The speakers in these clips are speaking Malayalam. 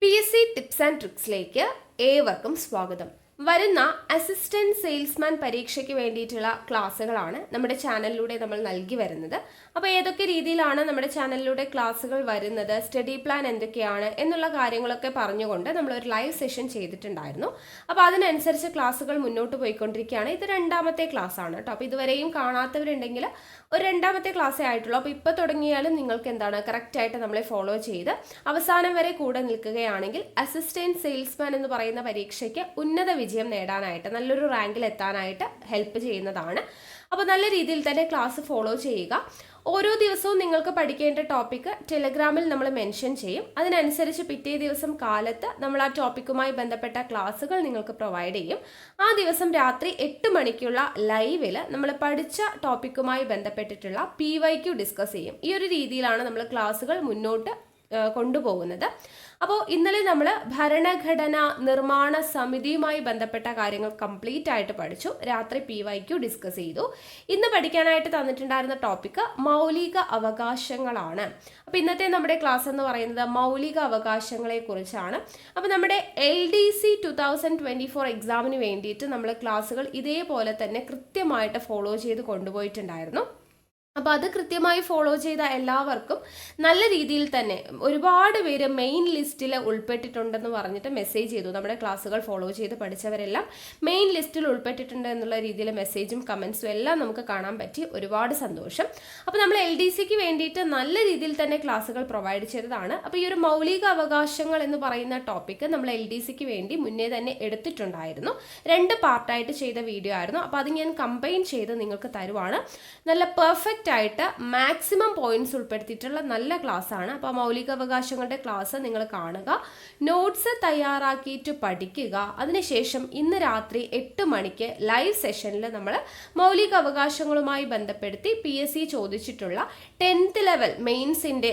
PSC ടിപ്സ് ആൻഡ് ട്രിക്സിലേക്ക് ഏവർക്കും സ്വാഗതം. വരുന്ന അസിസ്റ്റന്റ് സെയിൽസ്മാൻ പരീക്ഷയ്ക്ക് വേണ്ടിയിട്ടുള്ള ക്ലാസ്സുകളാണ് നമ്മുടെ ചാനലിലൂടെ നമ്മൾ നൽകി വരുന്നത്. അപ്പോൾ ഏതൊക്കെ രീതിയിലാണ് നമ്മുടെ ചാനലിലൂടെ ക്ലാസ്സുകൾ വരുന്നത്, സ്റ്റഡി പ്ലാൻ എന്തൊക്കെയാണ് എന്നുള്ള കാര്യങ്ങളൊക്കെ പറഞ്ഞുകൊണ്ട് നമ്മളൊരു ലൈവ് സെഷൻ ചെയ്തിട്ടുണ്ടായിരുന്നു. അപ്പോൾ അതിനനുസരിച്ച് ക്ലാസ്സുകൾ മുന്നോട്ട് പോയിക്കൊണ്ടിരിക്കുകയാണ്. ഇത് രണ്ടാമത്തെ ക്ലാസ് ആണ് കേട്ടോ. അപ്പോൾ ഇതുവരെയും കാണാത്തവരുണ്ടെങ്കിൽ ഒരു രണ്ടാമത്തെ ക്ലാസ്സേ ആയിട്ടുള്ളൂ. അപ്പോൾ ഇപ്പോൾ തുടങ്ങിയാലും നിങ്ങൾക്ക് എന്താണ് കറക്റ്റായിട്ട് നമ്മളെ ഫോളോ ചെയ്ത് അവസാനം വരെ കൂടെ നിൽക്കുകയാണെങ്കിൽ അസിസ്റ്റന്റ് സെയിൽസ്മാൻ എന്ന് പറയുന്ന പരീക്ഷയ്ക്ക് ഉന്നത വിജയം നേടാനായിട്ട്, നല്ലൊരു റാങ്കിൽ എത്താനായിട്ട് ഹെൽപ്പ് ചെയ്യുന്നതാണ്. അപ്പോൾ നല്ല രീതിയിൽ തന്നെ ക്ലാസ് ഫോളോ ചെയ്യുക. ഓരോ ദിവസവും നിങ്ങൾക്ക് പഠിക്കേണ്ട ടോപ്പിക്ക് ടെലഗ്രാമിൽ നമ്മൾ മെൻഷൻ ചെയ്യും. അതിനനുസരിച്ച് പിറ്റേ ദിവസം കാലത്ത് നമ്മൾ ആ ടോപ്പിക്കുമായി ബന്ധപ്പെട്ട ക്ലാസ്സുകൾ നിങ്ങൾക്ക് പ്രൊവൈഡ് ചെയ്യും. ആ ദിവസം രാത്രി 8 മണിക്കുള്ള ലൈവിൽ നമ്മൾ പഠിച്ച ടോപ്പിക്കുമായി ബന്ധപ്പെട്ടിട്ടുള്ള PYQ ഡിസ്കസ് ചെയ്യും. ഈ ഒരു രീതിയിലാണ് നമ്മൾ ക്ലാസ്സുകൾ മുന്നോട്ട് കൊണ്ടുപോകുന്നത്. അപ്പോൾ ഇന്നലെ നമ്മൾ ഭരണഘടന നിർമ്മാണ സമിതിയുമായി ബന്ധപ്പെട്ട കാര്യങ്ങൾ കംപ്ലീറ്റ് ആയിട്ട് പഠിച്ചു. രാത്രി PYQ ഡിസ്കസ് ചെയ്തു. ഇന്ന് പഠിക്കാനായിട്ട് തന്നിട്ടുണ്ടായിരുന്ന ടോപ്പിക്ക് മൗലിക അവകാശങ്ങളാണ്. അപ്പോൾ ഇന്നത്തെ നമ്മുടെ ക്ലാസ് എന്ന് പറയുന്നത് മൗലിക അവകാശങ്ങളെ കുറിച്ചാണ്. അപ്പോൾ നമ്മുടെ LDC 2024 എക്സാമിന് വേണ്ടിയിട്ട് നമ്മൾ ക്ലാസ്സുകൾ ഇതേപോലെ തന്നെ കൃത്യമായിട്ട് ഫോളോ ചെയ്ത് കൊണ്ടുപോയിട്ടുണ്ടായിരുന്നു. അപ്പോൾ അത് കൃത്യമായി ഫോളോ ചെയ്ത എല്ലാവർക്കും നല്ല രീതിയിൽ തന്നെ ഒരുപാട് പേര് മെയിൻ ലിസ്റ്റിൽ ഉൾപ്പെട്ടിട്ടുണ്ടെന്ന് പറഞ്ഞിട്ട് മെസ്സേജ് ചെയ്തു. നമ്മുടെ ക്ലാസ്സുകൾ ഫോളോ ചെയ്ത് പഠിച്ചവരെല്ലാം മെയിൻ ലിസ്റ്റിൽ ഉൾപ്പെട്ടിട്ടുണ്ട് എന്നുള്ള രീതിയിൽ മെസ്സേജും കമൻസും എല്ലാം നമുക്ക് കാണാൻ പറ്റി. ഒരുപാട് സന്തോഷം. അപ്പോൾ നമ്മൾ LDCക്ക് വേണ്ടിയിട്ട് നല്ല രീതിയിൽ തന്നെ ക്ലാസ്സുകൾ പ്രൊവൈഡ് ചെയ്തതാണ്. അപ്പോൾ ഈ ഒരു മൗലിക അവകാശങ്ങൾ എന്ന് പറയുന്ന ടോപ്പിക്ക് നമ്മൾ LDCക്ക് വേണ്ടി മുന്നേ തന്നെ എടുത്തിട്ടുണ്ടായിരുന്നു. 2 പാർട്ടായിട്ട് ചെയ്ത വീഡിയോ ആയിരുന്നു. അപ്പോൾ അത് ഞാൻ കമ്പൈൻ ചെയ്ത് നിങ്ങൾക്ക് തരുവാണ്. നല്ല പെർഫെക്റ്റ് ആയിട്ട് മാക്സിമം പോയിന്റ്സ് ഉൾപ്പെടുത്തിയിട്ടുള്ള നല്ല ക്ലാസ് ആണ്. അപ്പോൾ മൗലികാവകാശങ്ങളുടെ ക്ലാസ് നിങ്ങൾ കാണുക, നോട്ട്സ് തയ്യാറാക്കിയിട്ട് പഠിക്കുക. അതിനുശേഷം ഇന്ന് രാത്രി 8 മണിക്ക് ലൈവ് സെഷനിൽ നമ്മൾ മൗലികാവകാശങ്ങളുമായി ബന്ധപ്പെടുത്തി PSC ചോദിച്ചിട്ടുള്ള 10th ലെവൽ മെയിൻസിൻ്റെ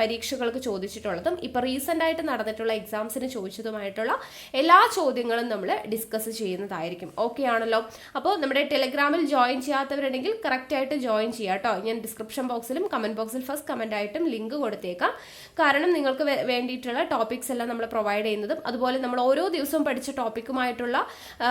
പരീക്ഷകൾക്ക് ചോദിച്ചിട്ടുള്ളതും ഇപ്പോൾ റീസെൻ്റ് ആയിട്ട് നടന്നിട്ടുള്ള എക്സാംസിന് ചോദിച്ചതുമായിട്ടുള്ള എല്ലാ ചോദ്യങ്ങളും നമ്മൾ ഡിസ്കസ് ചെയ്യുന്നതായിരിക്കും. ഓക്കെ ആണല്ലോ? അപ്പോൾ നമ്മുടെ ടെലഗ്രാമിൽ ജോയിൻ ചെയ്യാത്തവരുണ്ടെങ്കിൽ കറക്റ്റായിട്ട് ജോയിൻ ചെയ്യുക കേട്ടോ. ഞാൻ ഡിസ്ക്രിപ്ഷൻ ബോക്സിലും കമൻറ്റ് ബോക്സിൽ ഫസ്റ്റ് കമൻ്റ് ആയിട്ടും ലിങ്ക് കൊടുത്തേക്കാം. കാരണം നിങ്ങൾക്ക് വേണ്ടിയിട്ടുള്ള ടോപ്പിക്സ് എല്ലാം നമ്മൾ പ്രൊവൈഡ് ചെയ്യുന്നതും അതുപോലെ നമ്മൾ ഓരോ ദിവസവും പഠിച്ച ടോപ്പിക്കുമായിട്ടുള്ള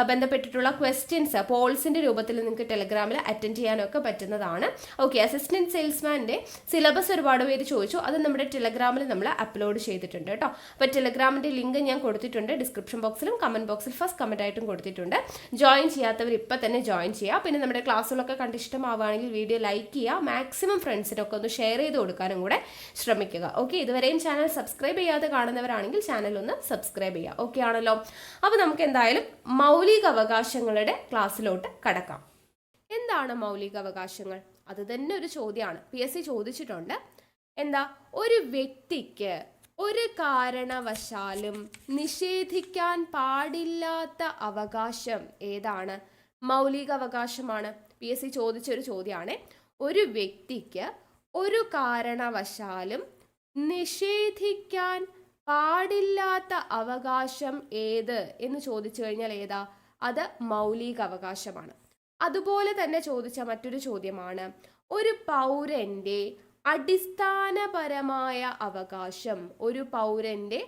ബന്ധപ്പെട്ടിട്ടുള്ള ക്വസ്റ്റ്യൻസ് പോൾസിൻ്റെ രൂപത്തിൽ നിങ്ങൾക്ക് ടെലഗ്രാമിൽ അറ്റൻഡ് ചെയ്യാനൊക്കെ പറ്റുന്നതാണ്. ഓക്കെ, അസിസ്റ്റന്റ് സെയിൽസ്മാൻ്റെ സിലബസ് ഒരുപാട് പേര് ചോദിച്ചു. അത് നമ്മുടെ ടെലഗ്രാമിൽ നമ്മൾ അപ്ലോഡ് ചെയ്തിട്ടുണ്ട് കേട്ടോ. അപ്പോൾ ടെലഗ്രാമിൻ്റെ ലിങ്ക് ഞാൻ കൊടുത്തിട്ടുണ്ട്. ഡിസ്ക്രിപ്ഷൻ ബോക്സിലും കമൻറ്റ് ബോക്സിൽ ഫസ്റ്റ് കമൻ്റ് ആയിട്ടും കൊടുത്തിട്ടുണ്ട്. ജോയിൻ ചെയ്യാത്തവർ ഇപ്പം തന്നെ ജോയിൻ ചെയ്യുക. പിന്നെ നമ്മുടെ ക്ലാസ്സുകളൊക്കെ കണ്ട് ഇഷ്ടമാവുകയാണെങ്കിൽ വീഡിയോ ലൈക്ക് ചെയ്യുക. മാക്സിമം ഫ്രണ്ട്സിനൊക്കെ ഒന്ന് ഷെയർ ചെയ്ത് കൊടുക്കാനും കൂടെ ശ്രമിക്കുക. ഓക്കെ, ഇതുവരെയും ചാനൽ സബ്സ്ക്രൈബ് ചെയ്യാതെ കാണുന്നവരാണെങ്കിൽ ചാനൽ ഒന്ന് സബ്സ്ക്രൈബ് ചെയ്യുക. ഓക്കെ ആണല്ലോ? അപ്പോൾ നമുക്ക് എന്തായാലും മൗലിക അവകാശങ്ങളുടെ ക്ലാസ്സിലോട്ട് കടക്കാം. എന്താണ് മൗലിക അവകാശങ്ങൾ? അത് തന്നെ ഒരു ചോദ്യമാണ്. PSC ചോദിച്ചിട്ടുണ്ട്. ഒരു വ്യക്തിക്ക് ഒരു കാരണവശാലും നിഷേധിക്കാൻ പാടില്ലാത്ത അവകാശം ഏതാണ്? മൗലിക അവകാശമാണ്. PSC ചോദിച്ചൊരു ചോദ്യമാണ്. ഒരു വ്യക്തിക്ക് ഒരു കാരണവശാലും നിഷേധിക്കാൻ പാടില്ലാത്ത അവകാശം ഏത് എന്ന് ചോദിച്ചു കഴിഞ്ഞാൽ ഏതാ? അത് മൗലിക അവകാശമാണ്. അതുപോലെ തന്നെ ചോദിച്ച മറ്റൊരു ചോദ്യമാണ്, ഒരു പൗരന്റെ അടിസ്ഥാനപരമായ അവകാശം, ഒരു പൗരന്റെ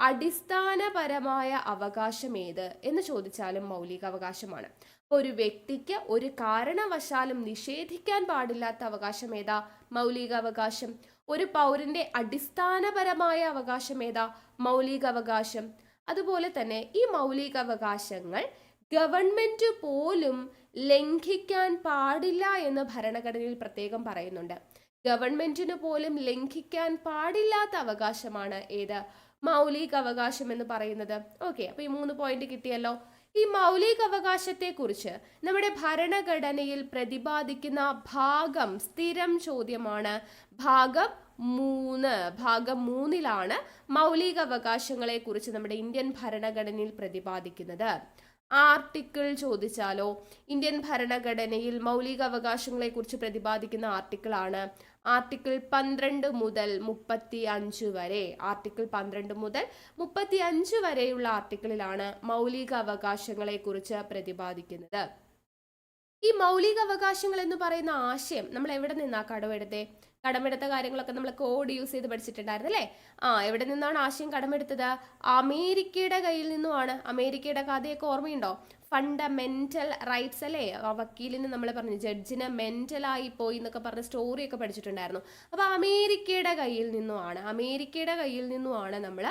അടിസ്ഥാനപരമായ അവകാശം ഏത് എന്ന് ചോദിച്ചാലും മൗലിക അവകാശമാണ്. ഒരു വ്യക്തിക്ക് ഒരു കാരണവശാലും നിഷേധിക്കാൻ പാടില്ലാത്ത അവകാശം ഏതാ? മൗലിക അവകാശം. ഒരു പൗരന്റെ അടിസ്ഥാനപരമായ അവകാശം ഏതാ? മൗലിക അവകാശം. അതുപോലെ തന്നെ ഈ മൗലിക അവകാശങ്ങൾ ഗവൺമെന്റ് പോലും ലംഘിക്കാൻ പാടില്ല എന്ന് ഭരണഘടനയിൽ പ്രത്യേകം പറയുന്നുണ്ട്. ഗവൺമെന്റിന് പോലും ലംഘിക്കാൻ പാടില്ലാത്ത അവകാശമാണ് ഏത്? മൗലിക അവകാശം എന്ന് പറയുന്നത്. ഓക്കെ, അപ്പോൾ ഈ 3 പോയിന്റ് കിട്ടിയല്ലോ. ഈ മൗലിക അവകാശത്തെ കുറിച്ച് നമ്മുടെ ഭരണഘടനയിൽ പ്രതിപാദിക്കുന്ന ഭാഗം സ്ഥിരം ചോദ്യമാണ്. ഭാഗം 3ലാണ് മൗലിക അവകാശങ്ങളെ കുറിച്ച് നമ്മുടെ ഇന്ത്യൻ ഭരണഘടനയിൽ പ്രതിപാദിക്കുന്നത്. ആർട്ടിക്കിൾ ചോദിച്ചാലോ? ഇന്ത്യൻ ഭരണഘടനയിൽ മൗലിക അവകാശങ്ങളെ കുറിച്ച് പ്രതിപാദിക്കുന്ന ആർട്ടിക്കിളാണ് ആർട്ടിക്കിൾ 12 മുതൽ 35 വരെ. ആർട്ടിക്കിൾ 12 മുതൽ 35 വരെയുള്ള ആർട്ടിക്കിളിലാണ് മൗലിക അവകാശങ്ങളെ കുറിച്ച് പ്രതിപാദിക്കുന്നത്. ഈ മൗലിക അവകാശങ്ങൾ എന്ന് പറയുന്ന ആശയം നമ്മൾ എവിടെ നിന്നാ കടമെടുത്തേ? കടമെടുത്ത കാര്യങ്ങളൊക്കെ നമ്മൾ കോഡ് യൂസ് ചെയ്ത് പഠിച്ചിട്ടുണ്ടായിരുന്നു അല്ലേ? എവിടെ നിന്നാണ് ആശയം കടമെടുത്തത്? അമേരിക്കയുടെ കയ്യിൽ നിന്നുമാണ്. അമേരിക്കയുടെ കഥയൊക്കെ ഓർമ്മയുണ്ടോ? ഫണ്ടമെന്റൽ റൈറ്റ്സ് അല്ലേ? വക്കീലിന് നമ്മൾ പറഞ്ഞു ജഡ്ജിന് മെന്റലായി പോയി എന്നൊക്കെ പറഞ്ഞ സ്റ്റോറിയൊക്കെ പഠിച്ചിട്ടുണ്ടായിരുന്നു. അപ്പോൾ അമേരിക്കയുടെ കയ്യിൽ നിന്നുമാണ് നമ്മൾ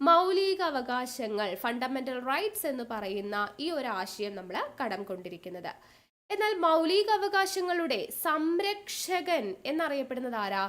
മൗലിക അവകാശങ്ങൾ, ഫണ്ടമെന്റൽ റൈറ്റ്സ് എന്ന് പറയുന്ന ഈ ഒരു ആശയം നമ്മൾ കടം കൊണ്ടിരിക്കുന്നത്. എന്നാൽ മൗലിക അവകാശങ്ങളുടെ സംരക്ഷകൻ എന്നറിയപ്പെടുന്നത് ആരാ?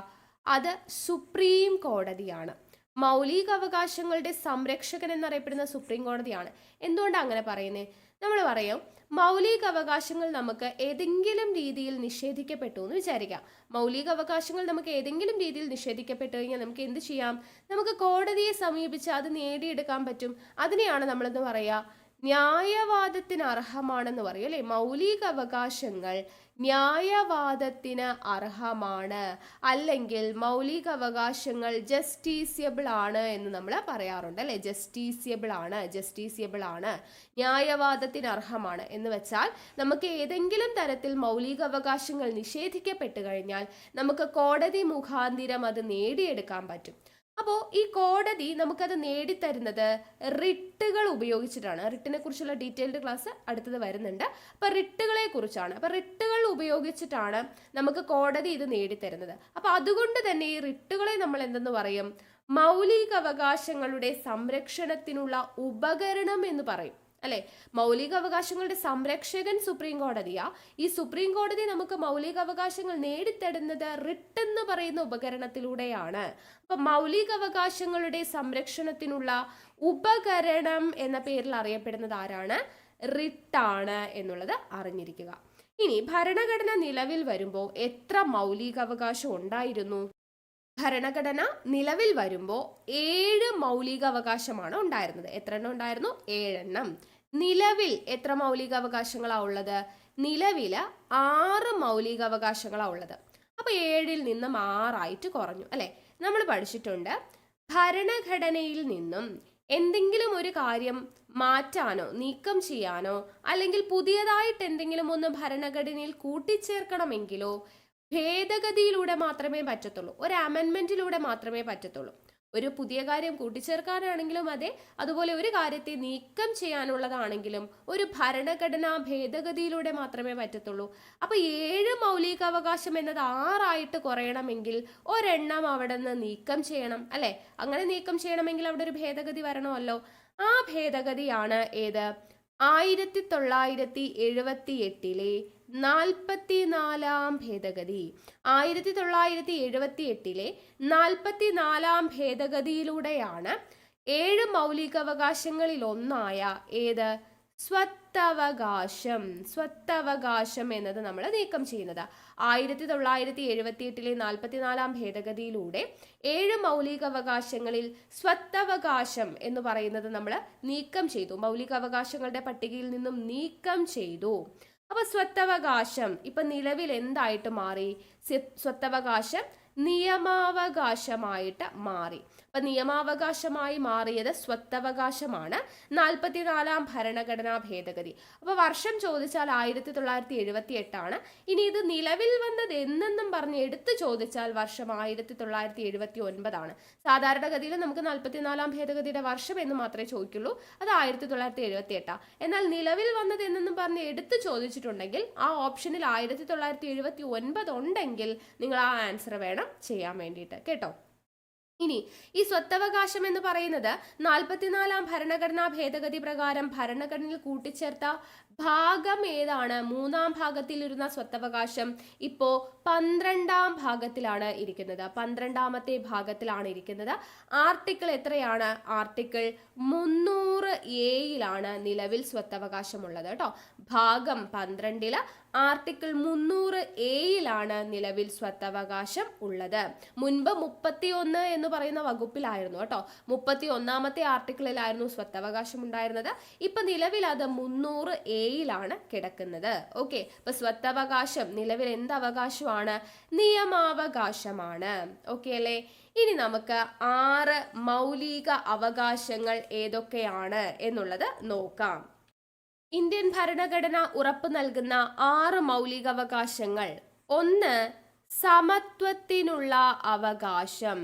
അത് സുപ്രീം കോടതിയാണ്. മൗലിക അവകാശങ്ങളുടെ സംരക്ഷകൻ എന്നറിയപ്പെടുന്ന സുപ്രീം കോടതിയാണ്. എന്തുകൊണ്ടാണ് അങ്ങനെ പറയുന്നത്? നമ്മൾ പറയും മൗലിക അവകാശങ്ങൾ നമുക്ക് ഏതെങ്കിലും രീതിയിൽ നിഷേധിക്കപ്പെട്ടു എന്ന് വിചാരിക്കാം. മൗലിക അവകാശങ്ങൾ നമുക്ക് ഏതെങ്കിലും രീതിയിൽ നിഷേധിക്കപ്പെട്ടു കഴിഞ്ഞാൽ നമുക്ക് എന്ത് ചെയ്യാം? നമുക്ക് കോടതിയെ സമീപിച്ച് അത് നേടിയെടുക്കാൻ പറ്റും. അതിനെയാണ് നമ്മളെന്ന് പറയുക ന്യായവാദത്തിന് അർഹമാണെന്ന് പറയും അല്ലെ? മൗലിക അവകാശങ്ങൾ ന്യായവാദത്തിന് അർഹമാണ്, അല്ലെങ്കിൽ മൗലിക അവകാശങ്ങൾ ജസ്റ്റീസിയബിൾ ആണ് എന്ന് നമ്മൾ പറയാറുണ്ട് അല്ലെ? ജസ്റ്റീസിയബിൾ ആണ്, ന്യായവാദത്തിന് അർഹമാണ് എന്ന് വെച്ചാൽ നമുക്ക് ഏതെങ്കിലും തരത്തിൽ മൗലിക അവകാശങ്ങൾ നിഷേധിക്കപ്പെട്ടു കഴിഞ്ഞാൽ നമുക്ക് കോടതി മുഖാന്തിരം അത് നേടിയെടുക്കാൻ പറ്റും. അപ്പോൾ ഈ കോടതി നമുക്കത് നേടിത്തരുന്നത് റിട്ടുകൾ ഉപയോഗിച്ചിട്ടാണ്. റിട്ടിനെ കുറിച്ചുള്ള ഡീറ്റെയിൽഡ് ക്ലാസ് അടുത്തത് വരുന്നുണ്ട്. അപ്പോൾ റിട്ടുകളെ കുറിച്ചാണ്. അപ്പോൾ റിട്ടുകൾ ഉപയോഗിച്ചിട്ടാണ് നമുക്ക് കോടതി ഇത് നേടിത്തരുന്നത്. അപ്പോൾ അതുകൊണ്ട് തന്നെ ഈ റിട്ടുകളെ നമ്മൾ എന്തെന്ന് പറയും? മൗലിക അവകാശങ്ങളുടെ സംരക്ഷണത്തിനുള്ള ഉപകരണം എന്ന് പറയും അല്ലെ? മൗലിക അവകാശങ്ങളുടെ സംരക്ഷകൻ സുപ്രീം കോടതിയാ. ഈ സുപ്രീം കോടതി നമുക്ക് മൗലിക അവകാശങ്ങൾ നേടിത്തരുന്നത് റിട്ട് എന്ന് പറയുന്ന ഉപകരണത്തിലൂടെയാണ്. അപ്പൊ മൗലിക അവകാശങ്ങളുടെ സംരക്ഷണത്തിനുള്ള ഉപകരണം എന്ന പേരിൽ അറിയപ്പെടുന്നത് ആരാണ്? റിട്ടാണ് എന്നുള്ളത് അറിഞ്ഞിരിക്കുക. ഇനി ഭരണഘടന നിലവിൽ വരുമ്പോൾ എത്ര മൗലികാവകാശം ഉണ്ടായിരുന്നു? ഭരണഘടന നിലവിൽ വരുമ്പോൾ 7 മൗലികാവകാശമാണ് ഉണ്ടായിരുന്നത്. എത്ര എണ്ണം ഉണ്ടായിരുന്നു? 7 എണ്ണം. നിലവിൽ എത്ര മൗലികാവകാശങ്ങളാണ് ഉള്ളത്? നിലവിൽ 6 മൗലികാവകാശങ്ങളാണ് ഉള്ളത്. അപ്പോൾ 7ൽ നിന്നും 6 കുറഞ്ഞു അല്ലെ? നമ്മൾ പഠിച്ചിട്ടുണ്ട് ഭരണഘടനയിൽ നിന്നും എന്തെങ്കിലും ഒരു കാര്യം മാറ്റാനോ നീക്കം ചെയ്യാനോ അല്ലെങ്കിൽ പുതിയതായിട്ട് എന്തെങ്കിലും ഒന്ന് ഭരണഘടനയിൽ കൂട്ടിച്ചേർക്കണമെങ്കിലോ ഭേദഗതിയിലൂടെ മാത്രമേ പറ്റത്തുള്ളൂ. ഒരു അമെൻമെന്റിലൂടെ മാത്രമേ പറ്റത്തുള്ളൂ. ഒരു പുതിയ കാര്യം കൂട്ടിച്ചേർക്കാനാണെങ്കിലും അതെ, അതുപോലെ ഒരു കാര്യത്തെ നീക്കം ചെയ്യാനുള്ളതാണെങ്കിലും ഒരു ഭരണഘടനാ ഭേദഗതിയിലൂടെ മാത്രമേ പറ്റത്തുള്ളൂ. അപ്പൊ 7 മൗലികാവകാശം എന്നത് 6 കുറയണമെങ്കിൽ ഒരെണ്ണം അവിടെ നിന്ന് നീക്കം ചെയ്യണം അല്ലെ? അങ്ങനെ നീക്കം ചെയ്യണമെങ്കിൽ അവിടെ ഒരു ഭേദഗതി വരണമല്ലോ. ആ ഭേദഗതിയാണ് ഏത്? 1978 44-ാം ഭേദഗതി. 1978 44-ാം ഭേദഗതിയിലൂടെയാണ് 7 മൗലികാവകാശങ്ങളിൽ ഒന്നായ ഏത്? സ്വത്തവകാശം എന്നത് നമ്മൾ നീക്കം ചെയ്യുന്നത്. 1978 44-ാം ഭേദഗതിയിലൂടെ 7 മൗലികാവകാശങ്ങളിൽ സ്വത്തവകാശം എന്ന് പറയുന്നത് നമ്മൾ നീക്കം ചെയ്തു. മൗലികാവകാശങ്ങളുടെ പട്ടികയിൽ നിന്നും നീക്കം ചെയ്തു. അപ്പൊ സ്വത്തവകാശം ഇപ്പൊ നിലവിൽ എന്തായിട്ട് മാറി? സ്വത്തവകാശം നിയമാവകാശമായിട്ട് മാറി. അപ്പൊ നിയമാവകാശമായി മാറിയത് സ്വത്തവകാശമാണ് 44-ാം ഭരണഘടനാ ഭേദഗതി. അപ്പൊ വർഷം ചോദിച്ചാൽ 1978 ആണ്. ഇനി ഇത് നിലവിൽ വന്നത് എന്നെന്നും പറഞ്ഞ് എടുത്തു ചോദിച്ചാൽ വർഷം 1979 ആണ്. സാധാരണഗതിയിൽ നമുക്ക് 44-ാം ഭേദഗതിയുടെ വർഷം എന്ന് മാത്രമേ ചോദിക്കുള്ളൂ. അത് 1978. എന്നാൽ നിലവിൽ വന്നത് എന്നെന്നും പറഞ്ഞ് എടുത്തു ചോദിച്ചിട്ടുണ്ടെങ്കിൽ ആ ഓപ്ഷനിൽ 1979 ഉണ്ടെങ്കിൽ നിങ്ങൾ ആ ആൻസർ വേണം ചെയ്യാൻ വേണ്ടിയിട്ട് കേട്ടോ. ഇനി ഈ സ്വത്തവകാശം എന്ന് പറയുന്നത് 44-ാം ഭരണഘടനാ ഭേദഗതി പ്രകാരം ഭരണഘടനയിൽ കൂട്ടിച്ചേർത്ത ഭാഗം ഏതാണ്? 3-ാം ഭാഗത്തിലിരുന്ന സ്വത്തവകാശം ഇപ്പോ 12-ാം ഭാഗത്തിലാണ് ഇരിക്കുന്നത്. 12-ാമത്തെ ഭാഗത്തിലാണ് ഇരിക്കുന്നത്. ആർട്ടിക്കിൾ എത്രയാണ്? ആർട്ടിക്കിൾ 300A നിലവിൽ സ്വത്തവകാശമുള്ളത് കേട്ടോ. ഭാഗം 12 ആർട്ടിക്കിൾ 300A നിലവിൽ സ്വത്തവകാശം ഉള്ളത്. മുൻപ് 31 എന്ന് പറയുന്ന വകുപ്പിലായിരുന്നു കേട്ടോ. 31-ാമത്തെ ആർട്ടിക്കിളിലായിരുന്നു സ്വത്തവകാശം ഉണ്ടായിരുന്നത്. ഇപ്പൊ നിലവിൽ അത് 300A കിടക്കുന്നത്. ഓക്കെ, അപ്പൊ സ്വത്തവകാശം നിലവിൽ എന്ത് അവകാശമാണ്? നിയമാവകാശമാണ്. ഓക്കെ അല്ലേ? ഇനി നമുക്ക് 6 മൗലിക അവകാശങ്ങൾ ഏതൊക്കെയാണ് എന്നുള്ളത് നോക്കാം. ഇന്ത്യൻ ഭരണഘടന ഉറപ്പു നൽകുന്ന 6 മൗലികാവകാശങ്ങൾ. 1 സമത്വത്തിനുള്ള അവകാശം.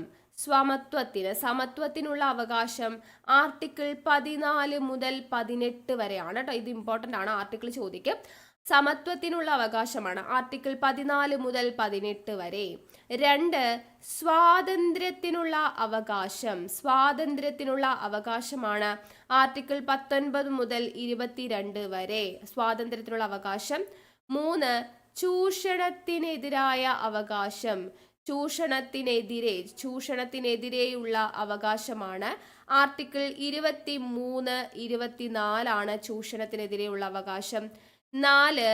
സമത്വത്തിനുള്ള അവകാശം ആർട്ടിക്കിൾ 14 മുതൽ 18 വരെയാണ് കേട്ടോ. ഇത് ഇമ്പോർട്ടൻ്റ് ആണ്, ആർട്ടിക്കിൾ ചോദിക്കും. സമത്വത്തിനുള്ള അവകാശമാണ് ആർട്ടിക്കിൾ 14 മുതൽ 18 വരെ. 2, സ്വാതന്ത്ര്യത്തിനുള്ള അവകാശമാണ് ആർട്ടിക്കിൾ 19 മുതൽ 22 വരെ. സ്വാതന്ത്ര്യത്തിനുള്ള അവകാശം. 3, ചൂഷണത്തിനെതിരായ അവകാശം. ചൂഷണത്തിനെതിരെയുള്ള അവകാശമാണ് ആർട്ടിക്കിൾ 23, 24 ആണ് ചൂഷണത്തിനെതിരെയുള്ള അവകാശം. 4,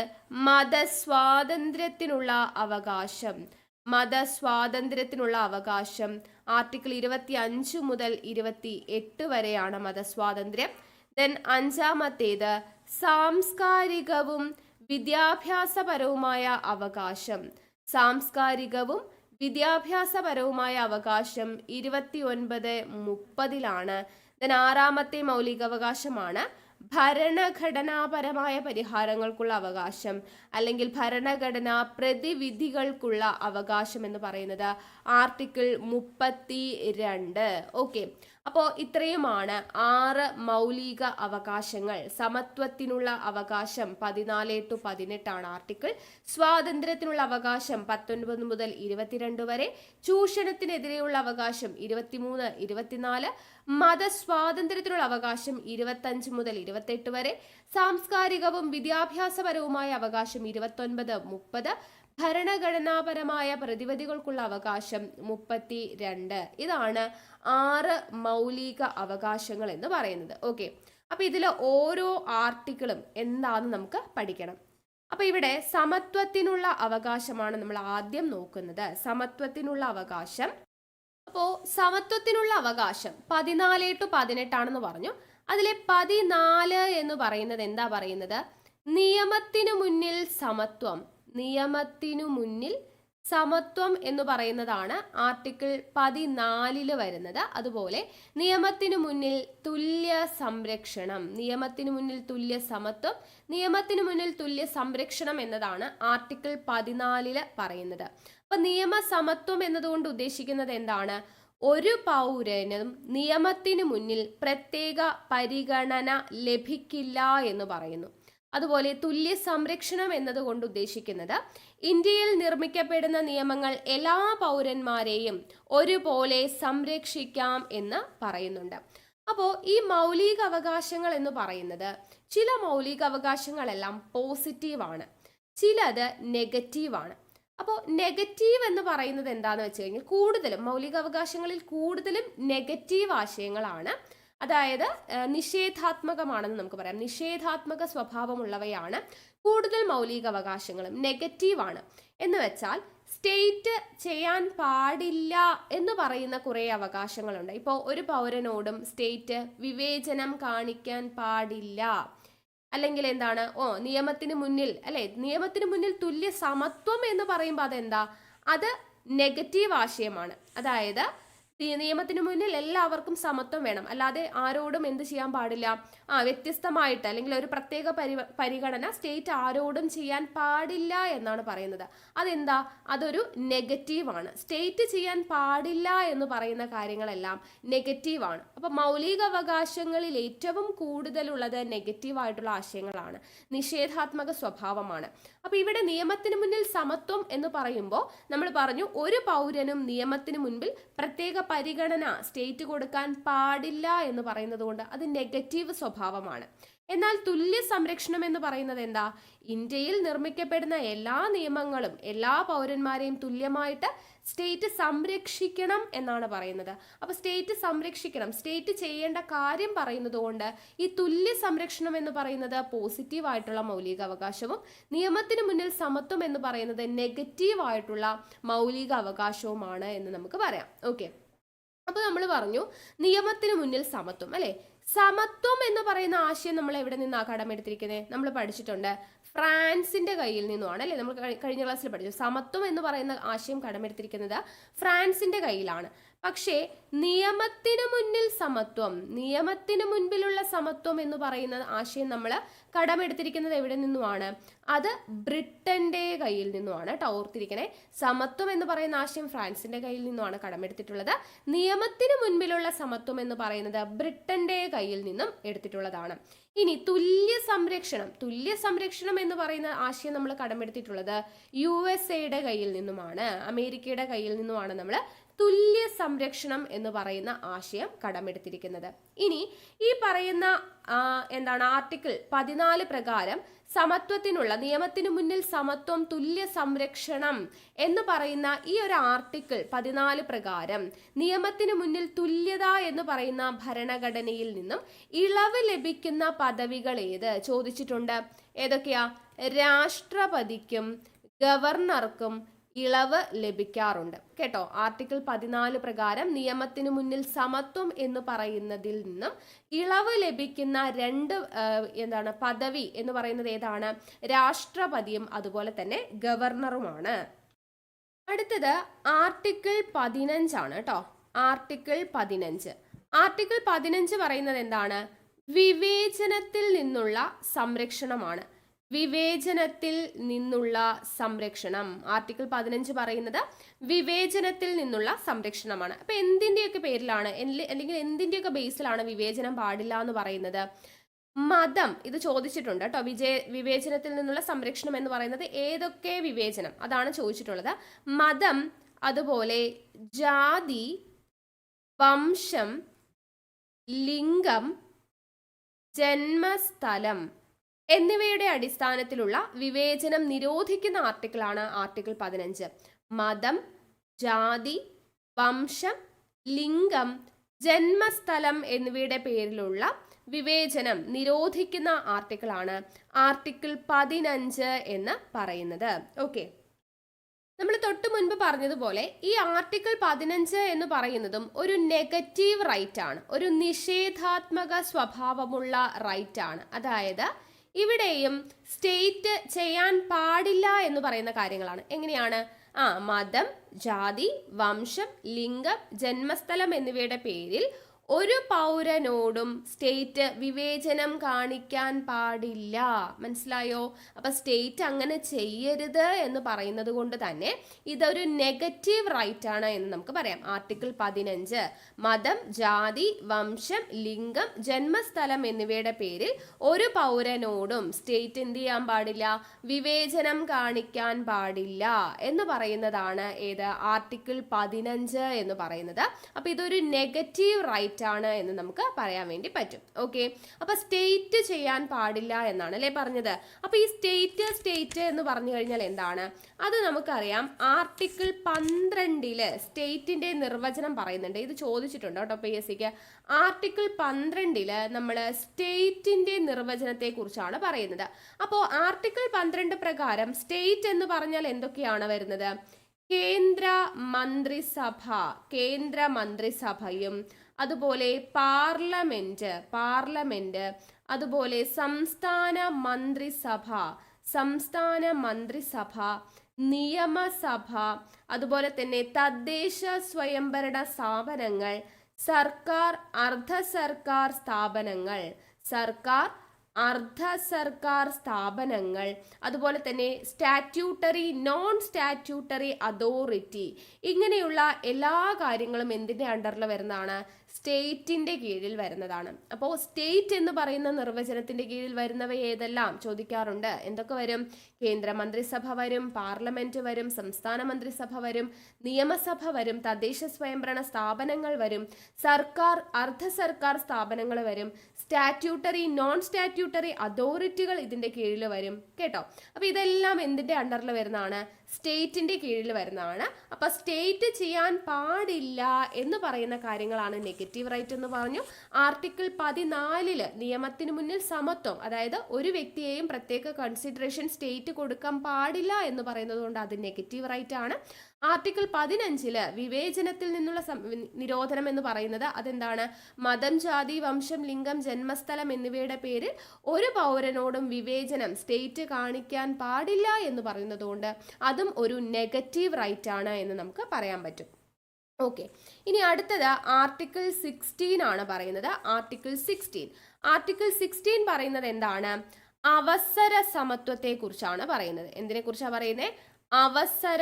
മതസ്വാതന്ത്ര്യത്തിനുള്ള അവകാശം ആർട്ടിക്കിൾ 25 മുതൽ 28 വരെയാണ് മതസ്വാതന്ത്ര്യം. ദെൻ 5, സാംസ്കാരികവും വിദ്യാഭ്യാസപരവുമായ അവകാശം. 29, 30 ദെൻ 6 മൗലികാവകാശമാണ് ഭരണഘടനാപരമായ പരിഹാരങ്ങൾക്കുള്ള അവകാശം അല്ലെങ്കിൽ ഭരണഘടനാ പ്രതിവിധികൾക്കുള്ള അവകാശം എന്ന് പറയുന്നത് ആർട്ടിക്കിൾ 32. ഓക്കെ, അപ്പോൾ ഇത്രയുമാണ് 6 മൗലിക അവകാശങ്ങൾ. സമത്വത്തിനുള്ള അവകാശം 14 to 18 ആണ് ആർട്ടിക്കിൾ. സ്വാതന്ത്ര്യത്തിനുള്ള അവകാശം 19 മുതൽ 22 വരെ. ചൂഷണത്തിനെതിരെയുള്ള അവകാശം 23, 24. മതസ്വാതന്ത്ര്യത്തിനുള്ള അവകാശം 25 മുതൽ 28 വരെ. സാംസ്കാരികവും വിദ്യാഭ്യാസപരവുമായ അവകാശം 29, 30. ഭരണഘടനാപരമായ പ്രതിവിധികൾക്കുള്ള അവകാശം 32. ഇതാണ് 6 മൗലിക അവകാശങ്ങൾ എന്ന് പറയുന്നത്. ഓക്കെ, അപ്പൊ ഇതിൽ ഓരോ ആർട്ടിക്കിളും എന്താന്ന് നമുക്ക് പഠിക്കണം. അപ്പൊ ഇവിടെ സമത്വത്തിനുള്ള അവകാശമാണ് നമ്മൾ ആദ്യം നോക്കുന്നത്. സമത്വത്തിനുള്ള അവകാശം. അപ്പോൾ സമത്വത്തിനുള്ള അവകാശം 14 to 18 ആണെന്ന് പറഞ്ഞു. അതിലെ 14 എന്ന് പറയുന്നത് എന്താ പറയുന്നത്? നിയമത്തിനു മുന്നിൽ സമത്വം എന്ന് പറയുന്നതാണ് ആർട്ടിക്കിൾ 14 വരുന്നത്. അതുപോലെ നിയമത്തിനു മുന്നിൽ തുല്യ സമത്വം, നിയമത്തിനു മുന്നിൽ തുല്യ സംരക്ഷണം എന്നതാണ് ആർട്ടിക്കിൾ 14 പറയുന്നത്. അപ്പൊ നിയമസമത്വം എന്നതുകൊണ്ട് ഉദ്ദേശിക്കുന്നത് എന്താണ്? ഒരു പൗരനും നിയമത്തിനു മുന്നിൽ പ്രത്യേക പരിഗണന ലഭിക്കില്ല എന്ന് പറയുന്നു. അതുപോലെ തുല്യ സംരക്ഷണം എന്നതുകൊണ്ട് ഉദ്ദേശിക്കുന്നത് ഇന്ത്യയിൽ നിർമ്മിക്കപ്പെടുന്ന നിയമങ്ങൾ എല്ലാ പൗരന്മാരെയും ഒരുപോലെ സംരക്ഷിക്കാം എന്ന് പറയുന്നുണ്ട്. അപ്പോൾ ഈ മൗലിക അവകാശങ്ങൾ എന്ന് പറയുന്നത് ചില മൗലിക അവകാശങ്ങളെല്ലാം പോസിറ്റീവാണ്, ചിലത് നെഗറ്റീവാണ്. അപ്പോൾ നെഗറ്റീവ് എന്ന് പറയുന്നത് എന്താണെന്ന് വെച്ച് കഴിഞ്ഞാൽ കൂടുതലും മൗലിക അവകാശങ്ങളിൽ കൂടുതലും നെഗറ്റീവ് ആശയങ്ങളാണ്. അതായത് നിഷേധാത്മകമാണെന്ന് നമുക്ക് പറയാം. നിഷേധാത്മക സ്വഭാവമുള്ളവയാണ് കൂടുതൽ മൗലിക അവകാശങ്ങളും. നെഗറ്റീവാണ് എന്ന് വെച്ചാൽ സ്റ്റേറ്റ് ചെയ്യാൻ പാടില്ല എന്ന് പറയുന്ന കുറേ അവകാശങ്ങളുണ്ട്. ഇപ്പോൾ ഒരു പൗരനോടും സ്റ്റേറ്റ് വിവേചനം കാണിക്കാൻ പാടില്ല, അല്ലെങ്കിൽ എന്താണ് നിയമത്തിന് മുന്നിൽ നിയമത്തിന് മുന്നിൽ തുല്യ സമത്വം എന്ന് പറയുമ്പോൾ അതെന്താ? അത് നെഗറ്റീവ് ആശയമാണ്. അതായത് നിയമത്തിന് മുന്നിൽ എല്ലാവർക്കും സമത്വം വേണം, അല്ലാതെ ആരോടും എന്ത് ചെയ്യാൻ പാടില്ല, വ്യത്യസ്തമായിട്ട് അല്ലെങ്കിൽ ഒരു പ്രത്യേക പരിഗണന സ്റ്റേറ്റ് ആരോടും ചെയ്യാൻ പാടില്ല എന്നാണ് പറയുന്നത്. അതെന്താ? അതൊരു നെഗറ്റീവാണ്. സ്റ്റേറ്റ് ചെയ്യാൻ പാടില്ല എന്ന് പറയുന്ന കാര്യങ്ങളെല്ലാം നെഗറ്റീവാണ്. അപ്പൊ മൗലിക അവകാശങ്ങളിൽ ഏറ്റവും കൂടുതലുള്ളത് നെഗറ്റീവായിട്ടുള്ള ആശയങ്ങളാണ്, നിഷേധാത്മക സ്വഭാവമാണ്. അപ്പൊ ഇവിടെ നിയമത്തിന് മുന്നിൽ സമത്വം എന്ന് പറയുമ്പോൾ നമ്മൾ പറഞ്ഞു ഒരു പൗരനും നിയമത്തിന് മുൻപിൽ പ്രത്യേക പരിഗണന സ്റ്റേറ്റ് കൊടുക്കാൻ പാടില്ല എന്ന് പറയുന്നത് കൊണ്ട് അത് നെഗറ്റീവ് സ്വഭാവമാണ്. എന്നാൽ തുല്യ സംരക്ഷണം എന്ന് പറയുന്നത് എന്താ? ഇന്ത്യയിൽ നിർമ്മിക്കപ്പെടുന്ന എല്ലാ നിയമങ്ങളും എല്ലാ പൗരന്മാരെയും തുല്യമായിട്ട് സ്റ്റേറ്റ് സംരക്ഷിക്കണം എന്നാണ് പറയുന്നത്. അപ്പൊ സ്റ്റേറ്റ് സംരക്ഷിക്കണം, സ്റ്റേറ്റ് ചെയ്യേണ്ട കാര്യം പറയുന്നത് കൊണ്ട് ഈ തുല്യ സംരക്ഷണം എന്ന് പറയുന്നത് പോസിറ്റീവ് ആയിട്ടുള്ള മൗലിക അവകാശവും നിയമത്തിന് മുന്നിൽ സമത്വം എന്ന് പറയുന്നത് നെഗറ്റീവ് ആയിട്ടുള്ള മൗലിക അവകാശവുമാണ് എന്ന് നമുക്ക് പറയാം. ഓക്കെ, അപ്പൊ നമ്മൾ പറഞ്ഞു നിയമത്തിന് മുന്നിൽ സമത്വം, അല്ലെ? സമത്വം എന്ന് പറയുന്ന ആശയം നമ്മൾ എവിടെ നിന്നാണ് കടമെടുത്തിരിക്കുന്നത്? നമ്മൾ പഠിച്ചിട്ടുണ്ട്, ഫ്രാൻസിന്റെ കയ്യിൽ നിന്നുമാണ്, അല്ലെ? നമ്മൾ കഴിഞ്ഞ ക്ലാസ്സിൽ പഠിച്ചു. സമത്വം എന്ന് പറയുന്ന ആശയം കടമെടുത്തിരിക്കുന്നത് ഫ്രാൻസിന്റെ കയ്യിലാണ്. പക്ഷേ നിയമത്തിന് മുന്നിൽ സമത്വം, നിയമത്തിന് മുൻപിലുള്ള സമത്വം എന്ന് പറയുന്ന ആശയം നമ്മൾ കടമെടുത്തിരിക്കുന്നത് എവിടെ നിന്നുമാണ്? അത് ബ്രിട്ടന്റെ കയ്യിൽ നിന്നുമാണ് കേട്ടോ. ഓർത്തിരിക്കണേ, സമത്വം എന്ന് പറയുന്ന ആശയം ഫ്രാൻസിന്റെ കയ്യിൽ നിന്നുമാണ് കടമെടുത്തിട്ടുള്ളത്. നിയമത്തിന് മുൻപിലുള്ള സമത്വം എന്ന് പറയുന്നത് ബ്രിട്ടന്റെ കയ്യിൽ നിന്നും എടുത്തിട്ടുള്ളതാണ്. ഇനി തുല്യ സംരക്ഷണം എന്ന് പറയുന്ന ആശയം നമ്മൾ കടമെടുത്തിട്ടുള്ളത് USA കയ്യിൽ നിന്നുമാണ്, അമേരിക്കയുടെ കയ്യിൽ നിന്നുമാണ് നമ്മൾ തുല്യ സംരക്ഷണം എന്ന് പറയുന്ന ആശയം കടമെടുത്തിരിക്കുന്നത്. ഇനി ഈ പറയുന്ന ആർട്ടിക്കിൾ 14 പ്രകാരം സമത്വത്തിനുള്ള, നിയമത്തിന് മുന്നിൽ സമത്വം, തുല്യ സംരക്ഷണം എന്ന് പറയുന്ന ഈ ഒരു ആർട്ടിക്കിൾ 14 പ്രകാരം നിയമത്തിന് മുന്നിൽ തുല്യത എന്ന് പറയുന്ന ഭരണഘടനയിൽ നിന്നും ഇളവ് ലഭിക്കുന്ന പദവികൾ ഏത് ചോദിച്ചിട്ടുണ്ട്. ഏതൊക്കെയാ? രാഷ്ട്രപതിക്കും ഗവർണർക്കും ഇളവ് ലഭിക്കാറുണ്ട് കേട്ടോ. ആർട്ടിക്കിൾ 14 പ്രകാരം നിയമത്തിന് മുന്നിൽ സമത്വം എന്ന് പറയുന്നതിൽ നിന്നും ഇളവ് ലഭിക്കുന്ന രണ്ട് പദവി എന്ന് പറയുന്നത് ഏതാണ്? രാഷ്ട്രപതിയും അതുപോലെ തന്നെ ഗവർണറുമാണ്. അടുത്തത് ആർട്ടിക്കിൾ 15 ആണ് കേട്ടോ. ആർട്ടിക്കിൾ 15 പറയുന്നത് എന്താണ്? വിവേചനത്തിൽ നിന്നുള്ള സംരക്ഷണമാണ്. വിവേചനത്തിൽ നിന്നുള്ള സംരക്ഷണം. ആർട്ടിക്കിൾ 15 പറയുന്നത് വിവേചനത്തിൽ നിന്നുള്ള സംരക്ഷണമാണ്. അപ്പൊ എന്തിന്റെയൊക്കെ പേരിലാണ്, അല്ലെങ്കിൽ എന്തിന്റെയൊക്കെ ബേസിലാണ് വിവേചനം പാടില്ല എന്ന് പറയുന്നത്? മതം, ഇത് ചോദിച്ചിട്ടുണ്ട് കേട്ടോ. വിവേചനത്തിൽ നിന്നുള്ള സംരക്ഷണം എന്ന് പറയുന്നത് ഏതൊക്കെ വിവേചനം, അതാണ് ചോദിച്ചിട്ടുള്ളത്. മതം, അതുപോലെ ജാതി, വംശം, ലിംഗം, ജന്മസ്ഥലം എന്നിവയുടെ അടിസ്ഥാനത്തിലുള്ള വിവേചനം നിരോധിക്കുന്ന ആർട്ടിക്കിളാണ് ആർട്ടിക്കിൾ 15. മതം, ജാതി, വംശം, ലിംഗം, ജന്മസ്ഥലം എന്നിവയുടെ പേരിലുള്ള വിവേചനം നിരോധിക്കുന്ന ആർട്ടിക്കിളാണ് ആർട്ടിക്കിൾ 15 എന്ന് പറയുന്നത്. ഓക്കെ, നമ്മൾ തൊട്ട് മുൻപ് പറഞ്ഞതുപോലെ ഈ ആർട്ടിക്കിൾ 15 എന്ന് പറയുന്നതും ഒരു നെഗറ്റീവ് റൈറ്റ് ആണ്, ഒരു നിഷേധാത്മക സ്വഭാവമുള്ള റൈറ്റ് ആണ്. അതായത് ഇവിടെയും സ്റ്റേറ്റ് ചെയ്യാൻ പാടില്ല എന്ന് പറയുന്ന കാര്യങ്ങളാണ്. എങ്ങനെയാണ്? മതം, ജാതി, വംശം, ലിംഗം, ജന്മസ്ഥലം എന്നിവയുടെ പേരിൽ ഒരു പൗരനോടും സ്റ്റേറ്റ് വിവേചനം കാണിക്കാൻ പാടില്ല. മനസ്സിലായോ? അപ്പൊ സ്റ്റേറ്റ് അങ്ങനെ ചെയ്യരുത് എന്ന് പറയുന്നത് കൊണ്ട് തന്നെ ഇതൊരു നെഗറ്റീവ് റൈറ്റ് ആണ് എന്ന് നമുക്ക് പറയാം. ആർട്ടിക്കിൾ 15 മതം, ജാതി, വംശം, ലിംഗം, ജന്മസ്ഥലം എന്നിവയുടെ പേരിൽ ഒരു പൗരനോടും സ്റ്റേറ്റ് എന്ത് ചെയ്യാൻ പാടില്ല? വിവേചനം കാണിക്കാൻ പാടില്ല എന്ന് പറയുന്നതാണ് ഏത്? ആർട്ടിക്കിൾ 15 എന്ന് പറയുന്നത്. അപ്പൊ ഇതൊരു നെഗറ്റീവ് റൈറ്റ് ആണ് എന്ന് നമുക്ക് പറയാൻ വേണ്ടി പറ്റും. ഓക്കെ, അപ്പൊ സ്റ്റേറ്റ് ചെയ്യാൻ പാടില്ല എന്നാണ് അല്ലേ പറഞ്ഞത്. അപ്പൊ ഈ സ്റ്റേറ്റ് എന്ന് പറഞ്ഞു കഴിഞ്ഞാൽ എന്താണ്? അത് നമുക്കറിയാം. ആർട്ടിക്കിൾ 12 സ്റ്റേറ്റിന്റെ നിർവചനം പറയുന്നുണ്ട്. ഇത് ചോദിച്ചിട്ടുണ്ട് കേട്ടോ PSCക്ക്. ആർട്ടിക്കിൾ 12 നമ്മൾ സ്റ്റേറ്റിന്റെ നിർവചനത്തെ കുറിച്ചാണ് പറയുന്നത്. അപ്പോൾ ആർട്ടിക്കിൾ 12 പ്രകാരം സ്റ്റേറ്റ് എന്ന് പറഞ്ഞാൽ എന്തൊക്കെയാണ് വരുന്നത്? കേന്ദ്ര മന്ത്രിസഭയും അതുപോലെ പാർലമെന്റ്, അതുപോലെ സംസ്ഥാന മന്ത്രിസഭ, നിയമസഭ, അതുപോലെ തന്നെ തദ്ദേശ സ്വയംഭരണ സ്ഥാപനങ്ങൾ, സർക്കാർ അർദ്ധ സർക്കാർ സ്ഥാപനങ്ങൾ, അതുപോലെ തന്നെ സ്റ്റാറ്റ്യൂട്ടറി, നോൺ സ്റ്റാറ്റ്യൂട്ടറി അതോറിറ്റി, ഇങ്ങനെയുള്ള എല്ലാ കാര്യങ്ങളും എന്തിന്റെ അണ്ടറിൽ വരുന്നതാണ്? സ്റ്റേറ്റിന്റെ കീഴിൽ വരുന്നതാണ്. അപ്പോൾ സ്റ്റേറ്റ് എന്ന് പറയുന്ന നിർവചനത്തിന്റെ കീഴിൽ വരുന്നവ ഏതെല്ലാം ചോദിക്കാറുണ്ട്. എന്തൊക്കെ വരും? കേന്ദ്ര മന്ത്രിസഭ വരും, പാർലമെന്റ് വരും, സംസ്ഥാന മന്ത്രിസഭ വരും, നിയമസഭ വരും, തദ്ദേശ സ്വയംഭരണ സ്ഥാപനങ്ങൾ വരും, സർക്കാർ അർദ്ധ സർക്കാർ സ്ഥാപനങ്ങൾ വരും, സ്റ്റാറ്റ്യൂട്ടറി, നോൺ സ്റ്റാറ്റ്യൂട്ടറി അതോറിറ്റികൾ ഇതിന്റെ കീഴിൽ വരും കേട്ടോ. അപ്പൊ ഇതെല്ലാം എന്തിന്റെ അണ്ടറിൽ വരുന്നതാണ്? സ്റ്റേറ്റിന്റെ കീഴിൽ വരുന്നതാണ്. അപ്പൊ സ്റ്റേറ്റ് ചെയ്യാൻ പാടില്ല എന്ന് പറയുന്ന കാര്യങ്ങളാണ് നെഗറ്റീവ് റൈറ്റ് എന്ന് പറഞ്ഞു. ആർട്ടിക്കിൾ 14 നിയമത്തിന് മുന്നിൽ സമത്വം, അതായത് ഒരു വ്യക്തിയെയും പ്രത്യേക കൺസിഡറേഷൻ സ്റ്റേറ്റ് കൊടുക്കാൻ പാടില്ല എന്ന് പറയുന്നത് കൊണ്ട് അത് നെഗറ്റീവ് റൈറ്റ് ആണ്. ആർട്ടിക്കിൾ 15 വിവേചനത്തിൽ നിന്നുള്ള നിരോധനം എന്ന് പറയുന്നത് അതെന്താണ്? മതം, ജാതി, വംശം, ലിംഗം, ജന്മസ്ഥലം എന്നിവയുടെ പേരിൽ ഒരു പൗരനോടും വിവേചനം സ്റ്റേറ്റ് കാണിക്കാൻ പാടില്ല എന്ന് പറയുന്നത് കൊണ്ട് അതും ഒരു നെഗറ്റീവ് റൈറ്റ് ആണ് എന്ന് നമുക്ക് പറയാൻ പറ്റും. ഓക്കെ, ഇനി അടുത്തത് ആർട്ടിക്കിൾ 16 ആണ് പറയുന്നത്. ആർട്ടിക്കിൾ 16 പറയുന്നത് എന്താണ്? അവസര സമത്വത്തെ കുറിച്ചാണ് പറയുന്നത്. എന്തിനെ കുറിച്ചാണ് പറയുന്നത്? അവസര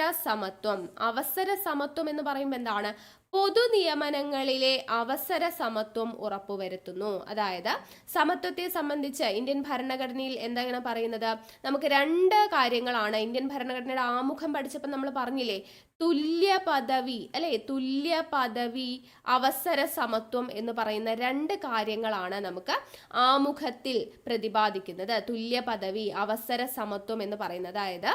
സമത്വം എന്ന് പറയുമ്പോൾ എന്താണ്? പൊതു നിയമനങ്ങളിലെ അവസര സമത്വം ഉറപ്പുവരുത്തുന്നു. അതായത് സമത്വത്തെ സംബന്ധിച്ച് ഇന്ത്യൻ ഭരണഘടനയിൽ എന്താണ് പറയുന്നത്? നമുക്ക് രണ്ട് കാര്യങ്ങളാണ്. ഇന്ത്യൻ ഭരണഘടനയുടെ ആമുഖം പഠിച്ചപ്പോൾ നമ്മൾ പറഞ്ഞില്ലേ, തുല്യ പദവി അല്ലെ, തുല്യ പദവി, അവസര സമത്വം എന്ന് പറയുന്ന രണ്ട് കാര്യങ്ങളാണ് നമുക്ക് ആമുഖത്തിൽ പ്രതിപാദിക്കുന്നത്. തുല്യ പദവി, അവസര സമത്വം എന്ന് പറയുന്നത്, അതായത്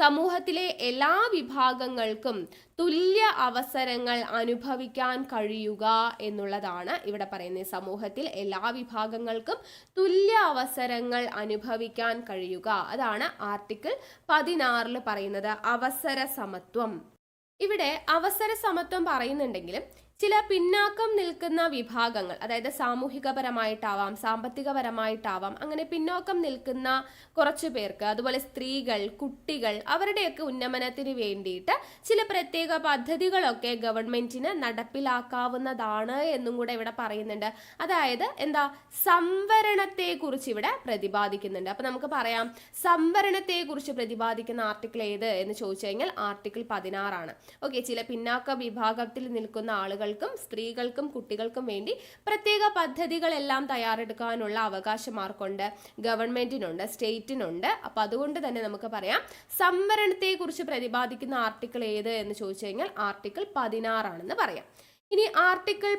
സമൂഹത്തിലെ എല്ലാ വിഭാഗങ്ങൾക്കും തുല്യ അവസരങ്ങൾ അനുഭവിക്കാൻ കഴിയുക എന്നുള്ളതാണ് ഇവിടെ പറയുന്നത്. സമൂഹത്തിൽ എല്ലാ വിഭാഗങ്ങൾക്കും തുല്യ അവസരങ്ങൾ അനുഭവിക്കാൻ കഴിയുക, അതാണ് ആർട്ടിക്കിൾ 16 പറയുന്നത്, അവസര സമത്വം. ഇവിടെ അവസര സമത്വം പറയുന്നുണ്ടെങ്കിലും ചില പിന്നാക്കം നിൽക്കുന്ന വിഭാഗങ്ങൾ, അതായത് സാമൂഹികപരമായിട്ടാവാം, സാമ്പത്തികപരമായിട്ടാവാം, അങ്ങനെ പിന്നോക്കം നിൽക്കുന്ന കുറച്ചു പേർക്ക്, അതുപോലെ സ്ത്രീകൾ, കുട്ടികൾ, അവരുടെയൊക്കെ ഉന്നമനത്തിന് വേണ്ടിയിട്ട് ചില പ്രത്യേക പദ്ധതികളൊക്കെ ഗവൺമെന്റിന് നടപ്പിലാക്കാവുന്നതാണ് എന്നും കൂടെ ഇവിടെ പറയുന്നുണ്ട്. അതായത് എന്താ, സംവരണത്തെ കുറിച്ച് ഇവിടെ പ്രതിപാദിക്കുന്നുണ്ട്. അപ്പൊ നമുക്ക് പറയാം, സംവരണത്തെ കുറിച്ച് പ്രതിപാദിക്കുന്ന ആർട്ടിക്കിൾ ഏത് എന്ന് ചോദിച്ചു കഴിഞ്ഞാൽ ആർട്ടിക്കിൾ 16 ആണ്. ഓക്കെ, ചില പിന്നാക്ക വിഭാഗത്തിൽ നിൽക്കുന്ന ആളുകൾ, സ്ത്രീകൾക്കും കുട്ടികൾക്കും വേണ്ടി പ്രത്യേക പദ്ധതികളെല്ലാം തയ്യാറെടുക്കാനുള്ള അവകാശം ആർക്കുണ്ട്? ഗവൺമെന്റിനുണ്ട്, സ്റ്റേറ്റിനുണ്ട്. അപ്പൊ അതുകൊണ്ട് തന്നെ നമുക്ക് പറയാം, സംവരണത്തെ കുറിച്ച് പ്രതിപാദിക്കുന്ന ആർട്ടിക്കിൾ ഏത് എന്ന് ചോദിച്ചു കഴിഞ്ഞാൽ ആർട്ടിക്കിൾ 16 ആണെന്ന് പറയാം. ഇനി ആർട്ടിക്കിൾ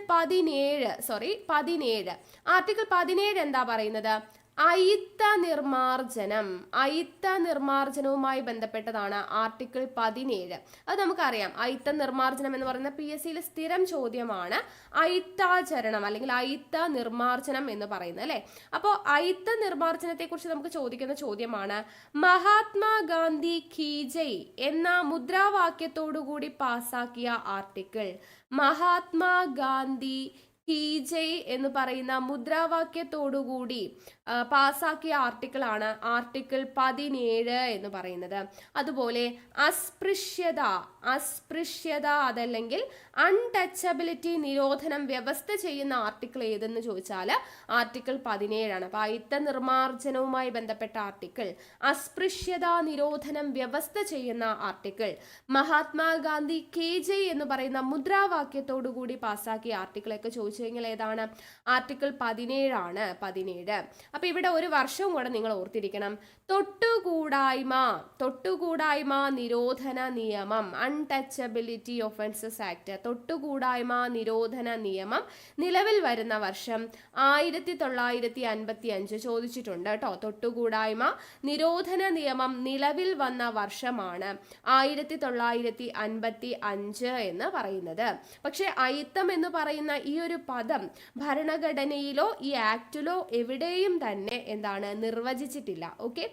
17 എന്താ പറയുന്നത്? അയിത്ത നിർമാർജനവുമായി ബന്ധപ്പെട്ടതാണ് ആർട്ടിക്കിൾ 17. അത് നമുക്കറിയാം. അയിത്ത നിർമാർജനം എന്ന് പറയുന്ന PSCയിൽ സ്ഥിരം ചോദ്യമാണ്. അയിത്താചരണം അല്ലെങ്കിൽ അയിത്ത നിർമാർജനം എന്ന് പറയുന്നത്, അല്ലെ? അപ്പോൾ അയിത്ത നിർമാർജനത്തെ കുറിച്ച് നമുക്ക് ചോദിക്കുന്ന ചോദ്യമാണ്, മഹാത്മാഗാന്ധി കീ ജയ് എന്ന മുദ്രാവാക്യത്തോടുകൂടി പാസാക്കിയ ആർട്ടിക്കിൾ, മഹാത്മാഗാന്ധി കീ ജയ് എന്ന് പറയുന്ന മുദ്രാവാക്യത്തോടുകൂടി പാസാക്കിയ ആർട്ടിക്കിൾ ആണ് ആർട്ടിക്കിൾ 17 എന്ന് പറയുന്നത്. അതുപോലെ അസ്പൃശ്യത അതല്ലെങ്കിൽ അൺടച്ചബിലിറ്റി നിരോധനം വ്യവസ്ഥ ചെയ്യുന്ന ആർട്ടിക്കിൾ ഏതെന്ന് ചോദിച്ചാൽ ആർട്ടിക്കിൾ 17 ആണ്. അപ്പൊ അയിത്ത നിർമാർജനവുമായി ബന്ധപ്പെട്ട ആർട്ടിക്കിൾ, അസ്പൃശ്യത നിരോധനം വ്യവസ്ഥ ചെയ്യുന്ന ആർട്ടിക്കിൾ, മഹാത്മാഗാന്ധി കെ ജെ എന്ന് പറയുന്ന മുദ്രാവാക്യത്തോടു കൂടി പാസാക്കിയ ആർട്ടിക്കിളൊക്കെ ചോദിച്ചു കഴിഞ്ഞാൽ ഏതാണ്? ആർട്ടിക്കിൾ 17 ആണ്. 17. അപ്പൊ ഇവിടെ ഒരു വർഷവും കൂടെ നിങ്ങൾ ഓർത്തിരിക്കണം. തൊട്ടുകൂടായ്മ നിരോധന നിയമം, അൺടച്ചബിലിറ്റി ഒഫൻസസ് ആക്ട്, തൊട്ടുകൂടായ്മ നിരോധന നിയമം നിലവിൽ വരുന്ന വർഷം 1955 ചോദിച്ചിട്ടുണ്ട് കേട്ടോ. തൊട്ടുകൂടായ്മ നിരോധന നിയമം നിലവിൽ വന്ന വർഷമാണ് 1955 എന്ന് പറയുന്നത്. പക്ഷെ അയിത്തം എന്ന് പറയുന്ന ഈ ഒരു പദം ഭരണഘടനയിലോ ഈ ആക്ടിലോ എവിടെയും തന്നെ എന്താണ് നിർവചിച്ചിട്ടില്ല. ഓക്കെ,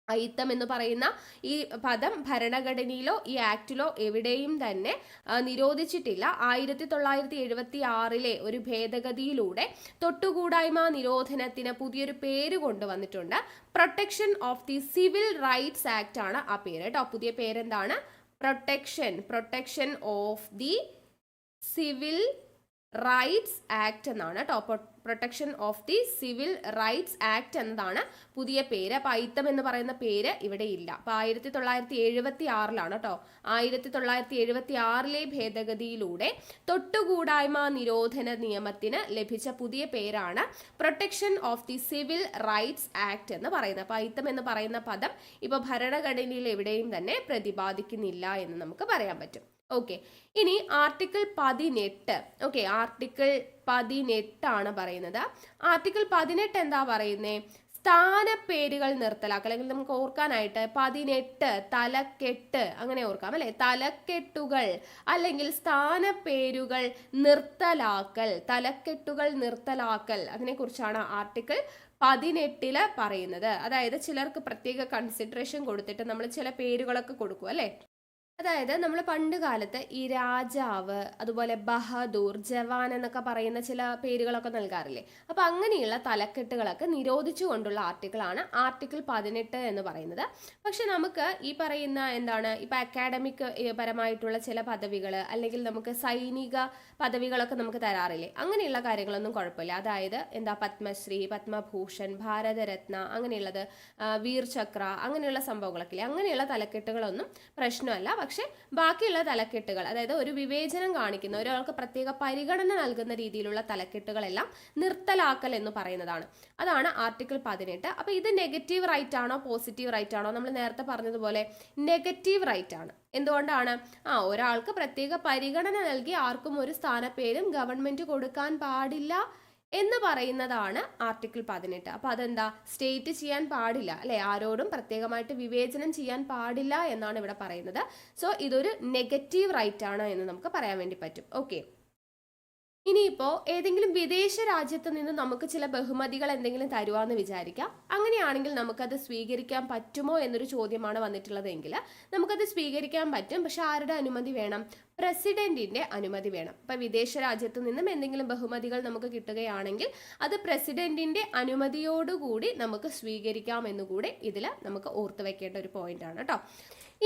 അയിത്തം എന്ന് പറയുന്ന ഈ പദം ഭരണഘടനയിലോ ഈ ആക്ടിലോ എവിടെയും തന്നെ നിരോധിച്ചിട്ടില്ല. 1976 ഒരു ഭേദഗതിയിലൂടെ തൊട്ടുകൂടായ്മ നിരോധനത്തിന് പുതിയൊരു പേര് കൊണ്ടുവന്നിട്ടുണ്ട്. Protection of the civil rights act ആണ് ആ പേര് കേട്ടോ. പുതിയ പേരെന്താണ്? Protection of the civil rights act എന്നാണ് കേട്ടോ. Protection of the civil rights act എന്നതാണ് പുതിയ പേര്. അപ്പൊ അയിത്തം എന്ന് പറയുന്ന പേര് ഇവിടെ ഇല്ല. അപ്പൊ 1976 കേട്ടോ. 1976 ഭേദഗതിയിലൂടെ തൊട്ടുകൂടായ്മ നിരോധന നിയമത്തിന് ലഭിച്ച പുതിയ പേരാണ് protection of the civil rights act എന്ന് പറയുന്നത്. അപ്പൊ അയിത്തം എന്ന് പറയുന്ന പദം ഇപ്പൊ ഭരണഘടനയിൽ എവിടെയും തന്നെ പ്രതിപാദിക്കുന്നില്ല എന്ന് നമുക്ക് പറയാൻ പറ്റും. ഓക്കെ, ഇനി ആർട്ടിക്കിൾ 18. ഓക്കെ, ആർട്ടിക്കിൾ 18 ആണ് പറയുന്നത്. ആർട്ടിക്കിൾ 18 എന്താ പറയുന്നേ? സ്ഥാനപ്പേരുകൾ നിർത്തലാക്കൽ, അല്ലെങ്കിൽ നമുക്ക് ഓർക്കാനായിട്ട് 18 തലക്കെട്ട് അങ്ങനെ ഓർക്കാം അല്ലെ. തലക്കെട്ടുകൾ അല്ലെങ്കിൽ സ്ഥാനപ്പേരുകൾ നിർത്തലാക്കൽ അതിനെ കുറിച്ചാണ് ആർട്ടിക്കിൾ 18 പറയുന്നത്. അതായത് ചിലർക്ക് പ്രത്യേക കൺസിഡറേഷൻ കൊടുത്തിട്ട് നമ്മൾ ചില പേരുകളൊക്കെ കൊടുക്കും അല്ലെ. അതായത് നമ്മൾ പണ്ട് കാലത്ത് ഈ രാജാവ്, അതുപോലെ ബഹദൂർ, ജവാൻ എന്നൊക്കെ പറയുന്ന ചില പേരുകളൊക്കെ നൽകാറില്ലേ. അപ്പൊ അങ്ങനെയുള്ള തലക്കെട്ടുകളൊക്കെ നിരോധിച്ചുകൊണ്ടുള്ള ആർട്ടിക്കിളാണ് ആർട്ടിക്കിൾ 18 എന്ന് പറയുന്നത്. പക്ഷെ നമുക്ക് ഈ പറയുന്ന എന്താണ് ഇപ്പൊ അക്കാഡമിക് പരമായിട്ടുള്ള ചില പദവികൾ, അല്ലെങ്കിൽ നമുക്ക് സൈനിക പദവികളൊക്കെ നമുക്ക് തരാറില്ലേ. അങ്ങനെയുള്ള കാര്യങ്ങളൊന്നും കുഴപ്പമില്ല. അതായത് എന്താ പത്മശ്രീ, പത്മഭൂഷൺ, ഭാരതരത്ന, അങ്ങനെയുള്ളത് വീർ ചക്ര, അങ്ങനെയുള്ള സംഭവങ്ങളൊക്കെ ഇല്ലേ. അങ്ങനെയുള്ള തലക്കെട്ടുകളൊന്നും പ്രശ്നമല്ല. പക്ഷെ ബാക്കിയുള്ള തലക്കെട്ടുകൾ, അതായത് ഒരു വിവേചനം കാണിക്കുന്ന, ഒരാൾക്ക് പ്രത്യേക പരിഗണന നൽകുന്ന രീതിയിലുള്ള തലക്കെട്ടുകളെല്ലാം നിർത്തലാക്കൽ എന്ന് പറയുന്നതാണ്. അതാണ് ആർട്ടിക്കിൾ 18. അപ്പൊ ഇത് നെഗറ്റീവ് റൈറ്റ് ആണോ പോസിറ്റീവ് റൈറ്റ് ആണോ? നമ്മൾ നേരത്തെ പറഞ്ഞതുപോലെ നെഗറ്റീവ് റൈറ്റ് ആണ്. എന്തുകൊണ്ടാണ്? ഒരാൾക്ക് പ്രത്യേക പരിഗണന നൽകി ആർക്കും ഒരു സ്ഥാനപ്പേരും ഗവൺമെന്റ് കൊടുക്കാൻ പാടില്ല എന്ന് പറയുന്നതാണ് ആർട്ടിക്കിൾ 18. അപ്പൊ അതെന്താ? സ്റ്റേറ്റ് ചെയ്യാൻ പാടില്ല അല്ലെ, ആരോടും പ്രത്യേകമായിട്ട് വിവേചനം ചെയ്യാൻ പാടില്ല എന്നാണ് ഇവിടെ പറയുന്നത്. സോ ഇതൊരു നെഗറ്റീവ് റൈറ്റ് ആണ് എന്ന് നമുക്ക് പറയാൻ വേണ്ടി പറ്റും. ഓക്കെ, ഇനിയിപ്പോ ഏതെങ്കിലും വിദേശ രാജ്യത്ത് നിന്ന് നമുക്ക് ചില ബഹുമതികൾ എന്തെങ്കിലും തരുവാന്ന് വിചാരിക്കാം. അങ്ങനെയാണെങ്കിൽ നമുക്കത് സ്വീകരിക്കാൻ പറ്റുമോ എന്നൊരു ചോദ്യമാണ് വന്നിട്ടുള്ളതെങ്കിൽ നമുക്കത് സ്വീകരിക്കാൻ പറ്റും. പക്ഷെ ആരുടെ അനുമതി വേണം? പ്രസിഡന്റിന്റെ അനുമതി വേണം. ഇപ്പൊ വിദേശ രാജ്യത്ത് നിന്നും എന്തെങ്കിലും ബഹുമതികൾ നമുക്ക് കിട്ടുകയാണെങ്കിൽ അത് പ്രസിഡന്റിന്റെ അനുമതിയോടുകൂടി നമുക്ക് സ്വീകരിക്കാം എന്നുകൂടി ഇതിൽ നമുക്ക് ഓർത്തു വെക്കേണ്ട ഒരു പോയിന്റ് ആണ് കേട്ടോ.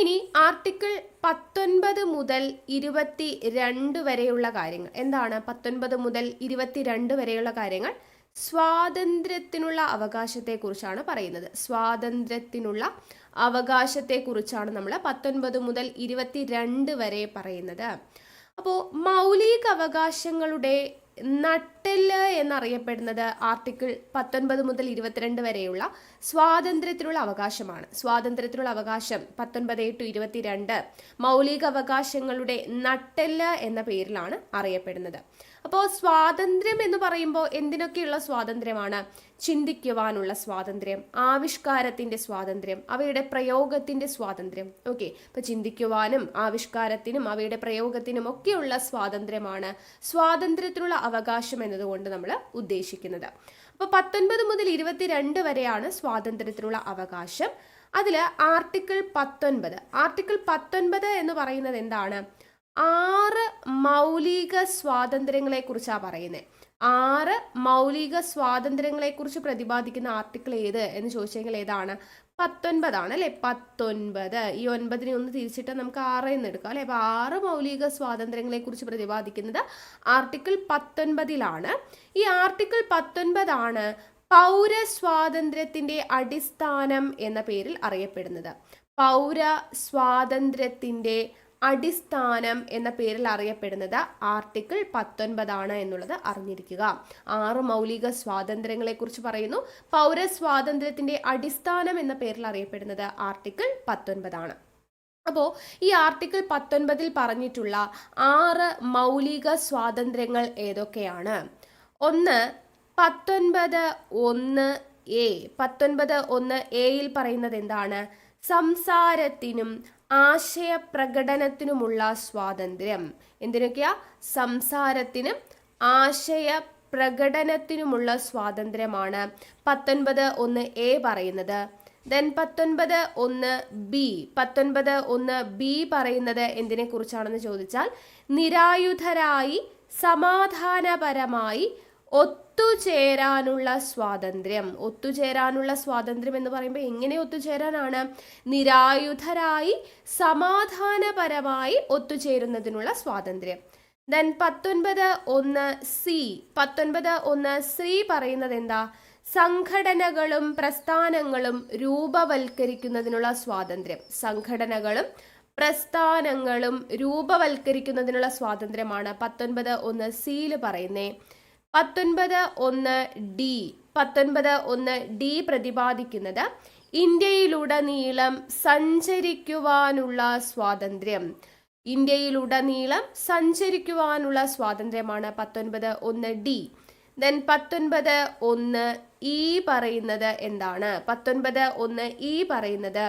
ഇനി ആർട്ടിക്കിൾ 19 മുതൽ 22 വരെയുള്ള കാര്യങ്ങൾ എന്താണ്? 19 മുതൽ 22 വരെയുള്ള കാര്യങ്ങൾ സ്വാതന്ത്ര്യത്തിനുള്ള അവകാശത്തെക്കുറിച്ചാണ് പറയുന്നത്. സ്വാതന്ത്ര്യത്തിനുള്ള അവകാശത്തെക്കുറിച്ചാണ് നമ്മൾ 19 മുതൽ 22 വരെ പറയുന്നത്. അപ്പോൾ മൗലിക അവകാശങ്ങളുടെ നട്ടെല്ല് എന്നറിയപ്പെടുന്നത് ആർട്ടിക്കിൾ 19 മുതൽ 22 വരെയുള്ള സ്വാതന്ത്ര്യത്തിനുള്ള അവകാശമാണ്. സ്വാതന്ത്ര്യത്തിനുള്ള അവകാശം 19 to 22 മൗലിക അവകാശങ്ങളുടെ നട്ടെല്ല് എന്ന പേരിലാണ് അറിയപ്പെടുന്നത്. അപ്പോൾ സ്വാതന്ത്ര്യം എന്ന് പറയുമ്പോൾ എന്തിനൊക്കെയുള്ള സ്വാതന്ത്ര്യമാണ്? ചിന്തിക്കുവാനുള്ള സ്വാതന്ത്ര്യം, ആവിഷ്കാരത്തിന്റെ സ്വാതന്ത്ര്യം, അവയുടെ പ്രയോഗത്തിന്റെ സ്വാതന്ത്ര്യം. ഓക്കെ, ഇപ്പൊ ചിന്തിക്കുവാനും ആവിഷ്കാരത്തിനും അവയുടെ പ്രയോഗത്തിനും ഒക്കെയുള്ള സ്വാതന്ത്ര്യമാണ് സ്വാതന്ത്ര്യത്തിനുള്ള അവകാശം എന്നതുകൊണ്ട് നമ്മൾ ഉദ്ദേശിക്കുന്നത്. അപ്പൊ 19 മുതൽ 22 വരെയാണ് സ്വാതന്ത്ര്യത്തിനുള്ള അവകാശം. അതിൽ ആർട്ടിക്കിൾ 19 എന്ന് പറയുന്നത് എന്താണ്? 6 മൗലിക സ്വാതന്ത്ര്യങ്ങളെ കുറിച്ചാണ് പറയുന്നത്. 6 മൗലിക സ്വാതന്ത്ര്യങ്ങളെ കുറിച്ച് പ്രതിപാദിക്കുന്ന ആർട്ടിക്കിൾ ഏത് എന്ന് ചോദിച്ചെങ്കിൽ ഏതാണ്? 19 ആണ് അല്ലെ. 19, ഈ 9നെ ഒന്ന് തിരിച്ചിട്ട് നമുക്ക് 6 എന്ന് എടുക്കാം അല്ലെ. അപ്പൊ 6 മൗലിക സ്വാതന്ത്ര്യങ്ങളെ കുറിച്ച് പ്രതിപാദിക്കുന്നത് ആർട്ടിക്കിൾ 19ലാണ്. ഈ ആർട്ടിക്കിൾ 19 ആണ് പൗരസ്വാതന്ത്ര്യത്തിന്റെ അടിസ്ഥാനം എന്ന പേരിൽ അറിയപ്പെടുന്നത്. പൗര സ്വാതന്ത്ര്യത്തിന്റെ അടിസ്ഥാനം എന്ന പേരിൽ അറിയപ്പെടുന്നത് ആർട്ടിക്കിൾ 19 ആണ് എന്നുള്ളത് അറിഞ്ഞിരിക്കുക. 6 മൗലിക സ്വാതന്ത്ര്യങ്ങളെ കുറിച്ച് പറയുന്നു. പൗരസ്വാതന്ത്ര്യത്തിന്റെ അടിസ്ഥാനം എന്ന പേരിൽ അറിയപ്പെടുന്നത് ആർട്ടിക്കിൾ 19 ആണ്. അപ്പോൾ ഈ ആർട്ടിക്കിൾ 19 പറഞ്ഞിട്ടുള്ള 6 മൗലിക സ്വാതന്ത്ര്യങ്ങൾ ഏതൊക്കെയാണ്? ഒന്ന് 19(1)(a). 19(1)(a)യിൽ പറയുന്നത് എന്താണ്? സംസാരത്തിനും ആശയപ്രകടനത്തിനുമുള്ള സ്വാതന്ത്ര്യം. എന്തിനൊക്കെയാ? സംസാരത്തിനും ആശയപ്രകടനത്തിനുമുള്ള സ്വാതന്ത്ര്യമാണ് 19(1)(a) പറയുന്നത്. Then 19(1)(b). 19(1)(b) പറയുന്നത് എന്തിനെ കുറിച്ചാണെന്ന് ചോദിച്ചാൽ നിരായുധരായി സമാധാനപരമായി ഒത്തുചേരാനുള്ള സ്വാതന്ത്ര്യം. ഒത്തുചേരാനുള്ള സ്വാതന്ത്ര്യം എന്ന് പറയുമ്പോൾ എങ്ങനെ ഒത്തുചേരാനാണ്? നിരായുധരായി സമാധാനപരമായി ഒത്തുചേരുന്നതിനുള്ള സ്വാതന്ത്ര്യം. Then 19(1)(c). 19(1)(c) പറയുന്നത് എന്താ? സംഘടനകളും പ്രസ്ഥാനങ്ങളും രൂപവൽക്കരിക്കുന്നതിനുള്ള സ്വാതന്ത്ര്യം. സംഘടനകളും പ്രസ്ഥാനങ്ങളും രൂപവൽക്കരിക്കുന്നതിനുള്ള സ്വാതന്ത്ര്യമാണ് 19(1)(c)യിൽ പറയുന്നേ. 19(1)(d). 19(1)(d) പ്രതിപാദിക്കുന്നത് ഇന്ത്യയിലുടനീളം സഞ്ചരിക്കുവാനുള്ള സ്വാതന്ത്ര്യം. ഇന്ത്യയിലുടനീളം സഞ്ചരിക്കുവാനുള്ള സ്വാതന്ത്ര്യമാണ് 19(1)(d). ദെൻ 19(1)(e) പറയുന്നത് എന്താണ്? 19(1)(e) പറയുന്നത്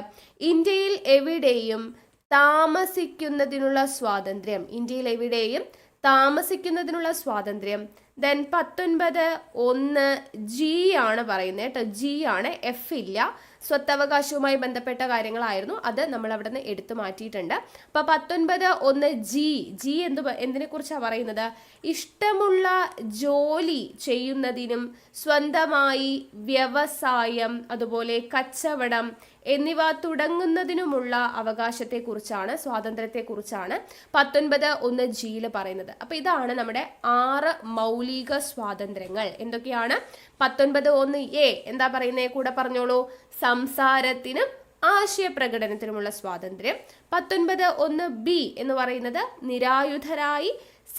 ഇന്ത്യയിൽ എവിടെയും താമസിക്കുന്നതിനുള്ള സ്വാതന്ത്ര്യം. ഇന്ത്യയിൽ എവിടെയും താമസിക്കുന്നതിനുള്ള സ്വാതന്ത്ര്യം. ദെൻ 19(1)G ആണ് പറയുന്നത് കേട്ടോ. G ആണ്, F ഇല്ല. സ്വത്തവകാശവുമായി ബന്ധപ്പെട്ട കാര്യങ്ങളായിരുന്നു, അത് നമ്മൾ അവിടെ നിന്ന് എടുത്തു മാറ്റിയിട്ടുണ്ട്. അപ്പൊ 19(1)G എന്തിനെ കുറിച്ചാണ് പറയുന്നത്? ഇഷ്ടമുള്ള ജോലി ചെയ്യുന്നതിനും സ്വന്തമായി വ്യവസായം, അതുപോലെ കച്ചവടം എന്നിവ തുടങ്ങുന്നതിനുമുള്ള അവകാശത്തെക്കുറിച്ചാണ്, സ്വാതന്ത്ര്യത്തെക്കുറിച്ചാണ് 19(1)G പറയുന്നത്. അപ്പൊ ഇതാണ് നമ്മുടെ 6 മൗലിക സ്വാതന്ത്ര്യങ്ങൾ. എന്തൊക്കെയാണ്? 19(1)A എന്താ പറയുന്നേ? കൂടെ പറഞ്ഞോളൂ. സംസാരത്തിനും ആശയപ്രകടനത്തിനുമുള്ള സ്വാതന്ത്ര്യം. 19(1)B എന്ന് പറയുന്നത് നിരായുധരായി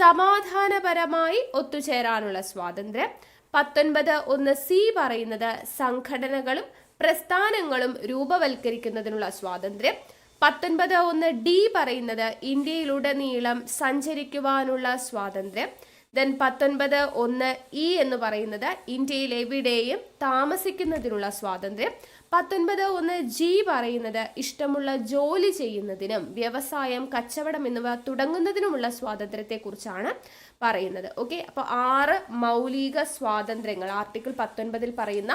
സമാധാനപരമായി ഒത്തുചേരാനുള്ള സ്വാതന്ത്ര്യം. 19(1)C പറയുന്നത് സംഘടനകളും പ്രസ്ഥാനങ്ങളും രൂപവൽക്കരിക്കുന്നതിനുള്ള സ്വാതന്ത്ര്യം. 19(1)D പറയുന്നത് ഇന്ത്യയിലുടനീളം സഞ്ചരിക്കുവാനുള്ള സ്വാതന്ത്ര്യം. ദെൻ 19(1)E എന്ന് പറയുന്നത് ഇന്ത്യയിൽ എവിടെയും താമസിക്കുന്നതിനുള്ള സ്വാതന്ത്ര്യം. 19(1)G പറയുന്നത് ഇഷ്ടമുള്ള ജോലി ചെയ്യുന്നതിനും വ്യവസായം, കച്ചവടം എന്നിവ തുടങ്ങുന്നതിനുമുള്ള സ്വാതന്ത്ര്യത്തെ കുറിച്ചാണ് പറയുന്നത്. ഓക്കെ, അപ്പൊ 6 മൗലിക സ്വാതന്ത്ര്യങ്ങൾ, ആർട്ടിക്കിൾ 19 പറയുന്ന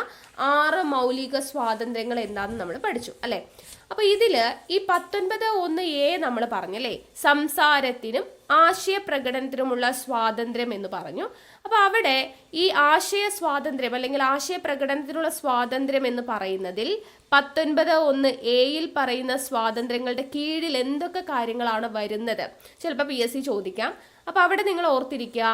6 മൗലിക സ്വാതന്ത്ര്യങ്ങൾ എന്താണെന്ന് നമ്മൾ പഠിച്ചു അല്ലെ. അപ്പൊ ഇതില് ഈ 19(1)A നമ്മൾ പറഞ്ഞല്ലേ, സംസാരത്തിനും ആശയപ്രകടനത്തിനുമുള്ള സ്വാതന്ത്ര്യം എന്ന് പറഞ്ഞു. അപ്പൊ അവിടെ ഈ ആശയ സ്വാതന്ത്ര്യം അല്ലെങ്കിൽ ആശയപ്രകടനത്തിനുള്ള സ്വാതന്ത്ര്യം എന്ന് പറയുന്നതിൽ 19(1)A പറയുന്ന സ്വാതന്ത്ര്യങ്ങളുടെ കീഴിൽ എന്തൊക്കെ കാര്യങ്ങളാണ് വരുന്നത്? ചിലപ്പോൾ PSC ചോദിക്കാം. അപ്പൊ അവിടെ നിങ്ങൾ ഓർത്തിരിക്കുക,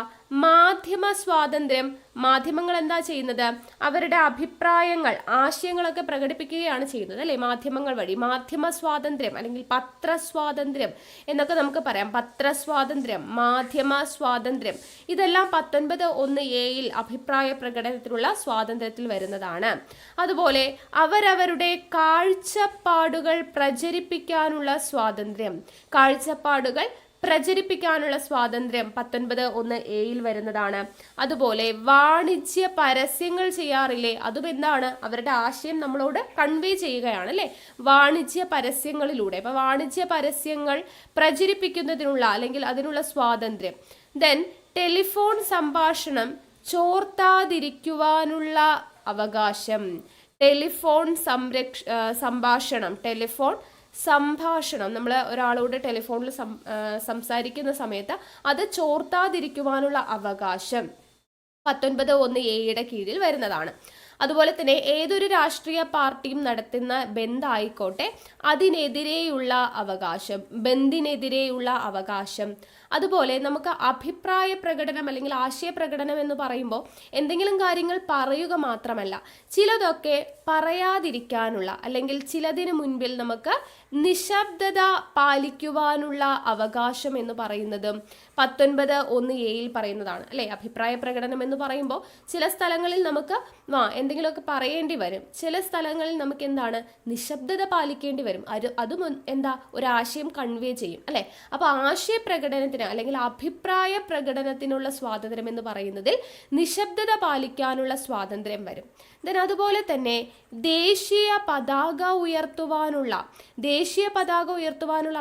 മാധ്യമ സ്വാതന്ത്ര്യം. മാധ്യമങ്ങൾ എന്താ ചെയ്യുന്നത്? അവരുടെ അഭിപ്രായങ്ങൾ, ആശയങ്ങളൊക്കെ പ്രകടിപ്പിക്കുകയാണ് ചെയ്യുന്നത് അല്ലെ, മാധ്യമങ്ങൾ വഴി. മാധ്യമ സ്വാതന്ത്ര്യം അല്ലെങ്കിൽ പത്രസ്വാതന്ത്ര്യം എന്നൊക്കെ നമുക്ക് പറയാം. പത്രസ്വാതന്ത്ര്യം, മാധ്യമ സ്വാതന്ത്ര്യം, ഇതെല്ലാം 19(1)A അഭിപ്രായ പ്രകടനത്തിനുള്ള സ്വാതന്ത്ര്യത്തിൽ വരുന്നതാണ്. അതുപോലെ അവരവരുടെ കാഴ്ചപ്പാടുകൾ പ്രചരിപ്പിക്കാനുള്ള സ്വാതന്ത്ര്യം, കാഴ്ചപ്പാടുകൾ പ്രചരിപ്പിക്കാനുള്ള സ്വാതന്ത്ര്യം 19(1)A വരുന്നതാണ്. അതുപോലെ വാണിജ്യ പരസ്യങ്ങൾ ചെയ്യാറില്ലേ, അതും എന്താണ്? അവരുടെ ആശയം നമ്മളോട് കൺവേ ചെയ്യുകയാണ് അല്ലെ, വാണിജ്യ പരസ്യങ്ങളിലൂടെ. അപ്പൊ വാണിജ്യ പരസ്യങ്ങൾ പ്രചരിപ്പിക്കുന്നതിനുള്ള അല്ലെങ്കിൽ അതിനുള്ള സ്വാതന്ത്ര്യം. ദെൻ ടെലിഫോൺ സംഭാഷണം ചോർത്താതിരിക്കുവാനുള്ള അവകാശം. ടെലിഫോൺ സംഭാഷണം നമ്മൾ ഒരാളോട് ടെലിഫോണിൽ സംസാരിക്കുന്ന സമയത്ത് അത് ചോർത്താതിരിക്കുവാനുള്ള അവകാശം 19(1)A കീഴിൽ വരുന്നതാണ്. അതുപോലെ തന്നെ ഏതൊരു രാഷ്ട്രീയ പാർട്ടിയും നടത്തുന്ന ബന്ദായിക്കോട്ടെ അതിനെതിരെയുള്ള അവകാശം, ബന്ദിനെതിരെയുള്ള അവകാശം. അതുപോലെ നമുക്ക് അഭിപ്രായ പ്രകടനം അല്ലെങ്കിൽ ആശയ പ്രകടനം എന്ന് പറയുമ്പോൾ എന്തെങ്കിലും കാര്യങ്ങൾ പറയുക മാത്രമല്ല, ചിലതൊക്കെ പറയാതിരിക്കാനുള്ള അല്ലെങ്കിൽ ചിലതിന് മുൻപിൽ നമുക്ക് നിശബ്ദത പാലിക്കുവാനുള്ള അവകാശം എന്ന് പറയുന്നതും 19(1)A പറയുന്നതാണ് അല്ലെ. അഭിപ്രായ പ്രകടനം എന്ന് പറയുമ്പോൾ ചില സ്ഥലങ്ങളിൽ നമുക്ക് എന്തെങ്കിലുമൊക്കെ പറയേണ്ടി വരും, ചില സ്ഥലങ്ങളിൽ നമുക്ക് എന്താണ് നിശബ്ദത പാലിക്കേണ്ടി വരും. അതും എന്താ ഒരാശയം കൺവേ ചെയ്യും അല്ലെ. അപ്പൊ ആശയ പ്രകടനത്തിന് അല്ലെങ്കിൽ അഭിപ്രായ പ്രകടനത്തിനുള്ള സ്വാതന്ത്ര്യം എന്ന് പറയുന്നതിൽ നിശബ്ദത പാലിക്കാനുള്ള സ്വാതന്ത്ര്യം വരും. ദെൻ അതുപോലെ തന്നെ ദേശീയ പതാക ഉയർത്തുവാനുള്ള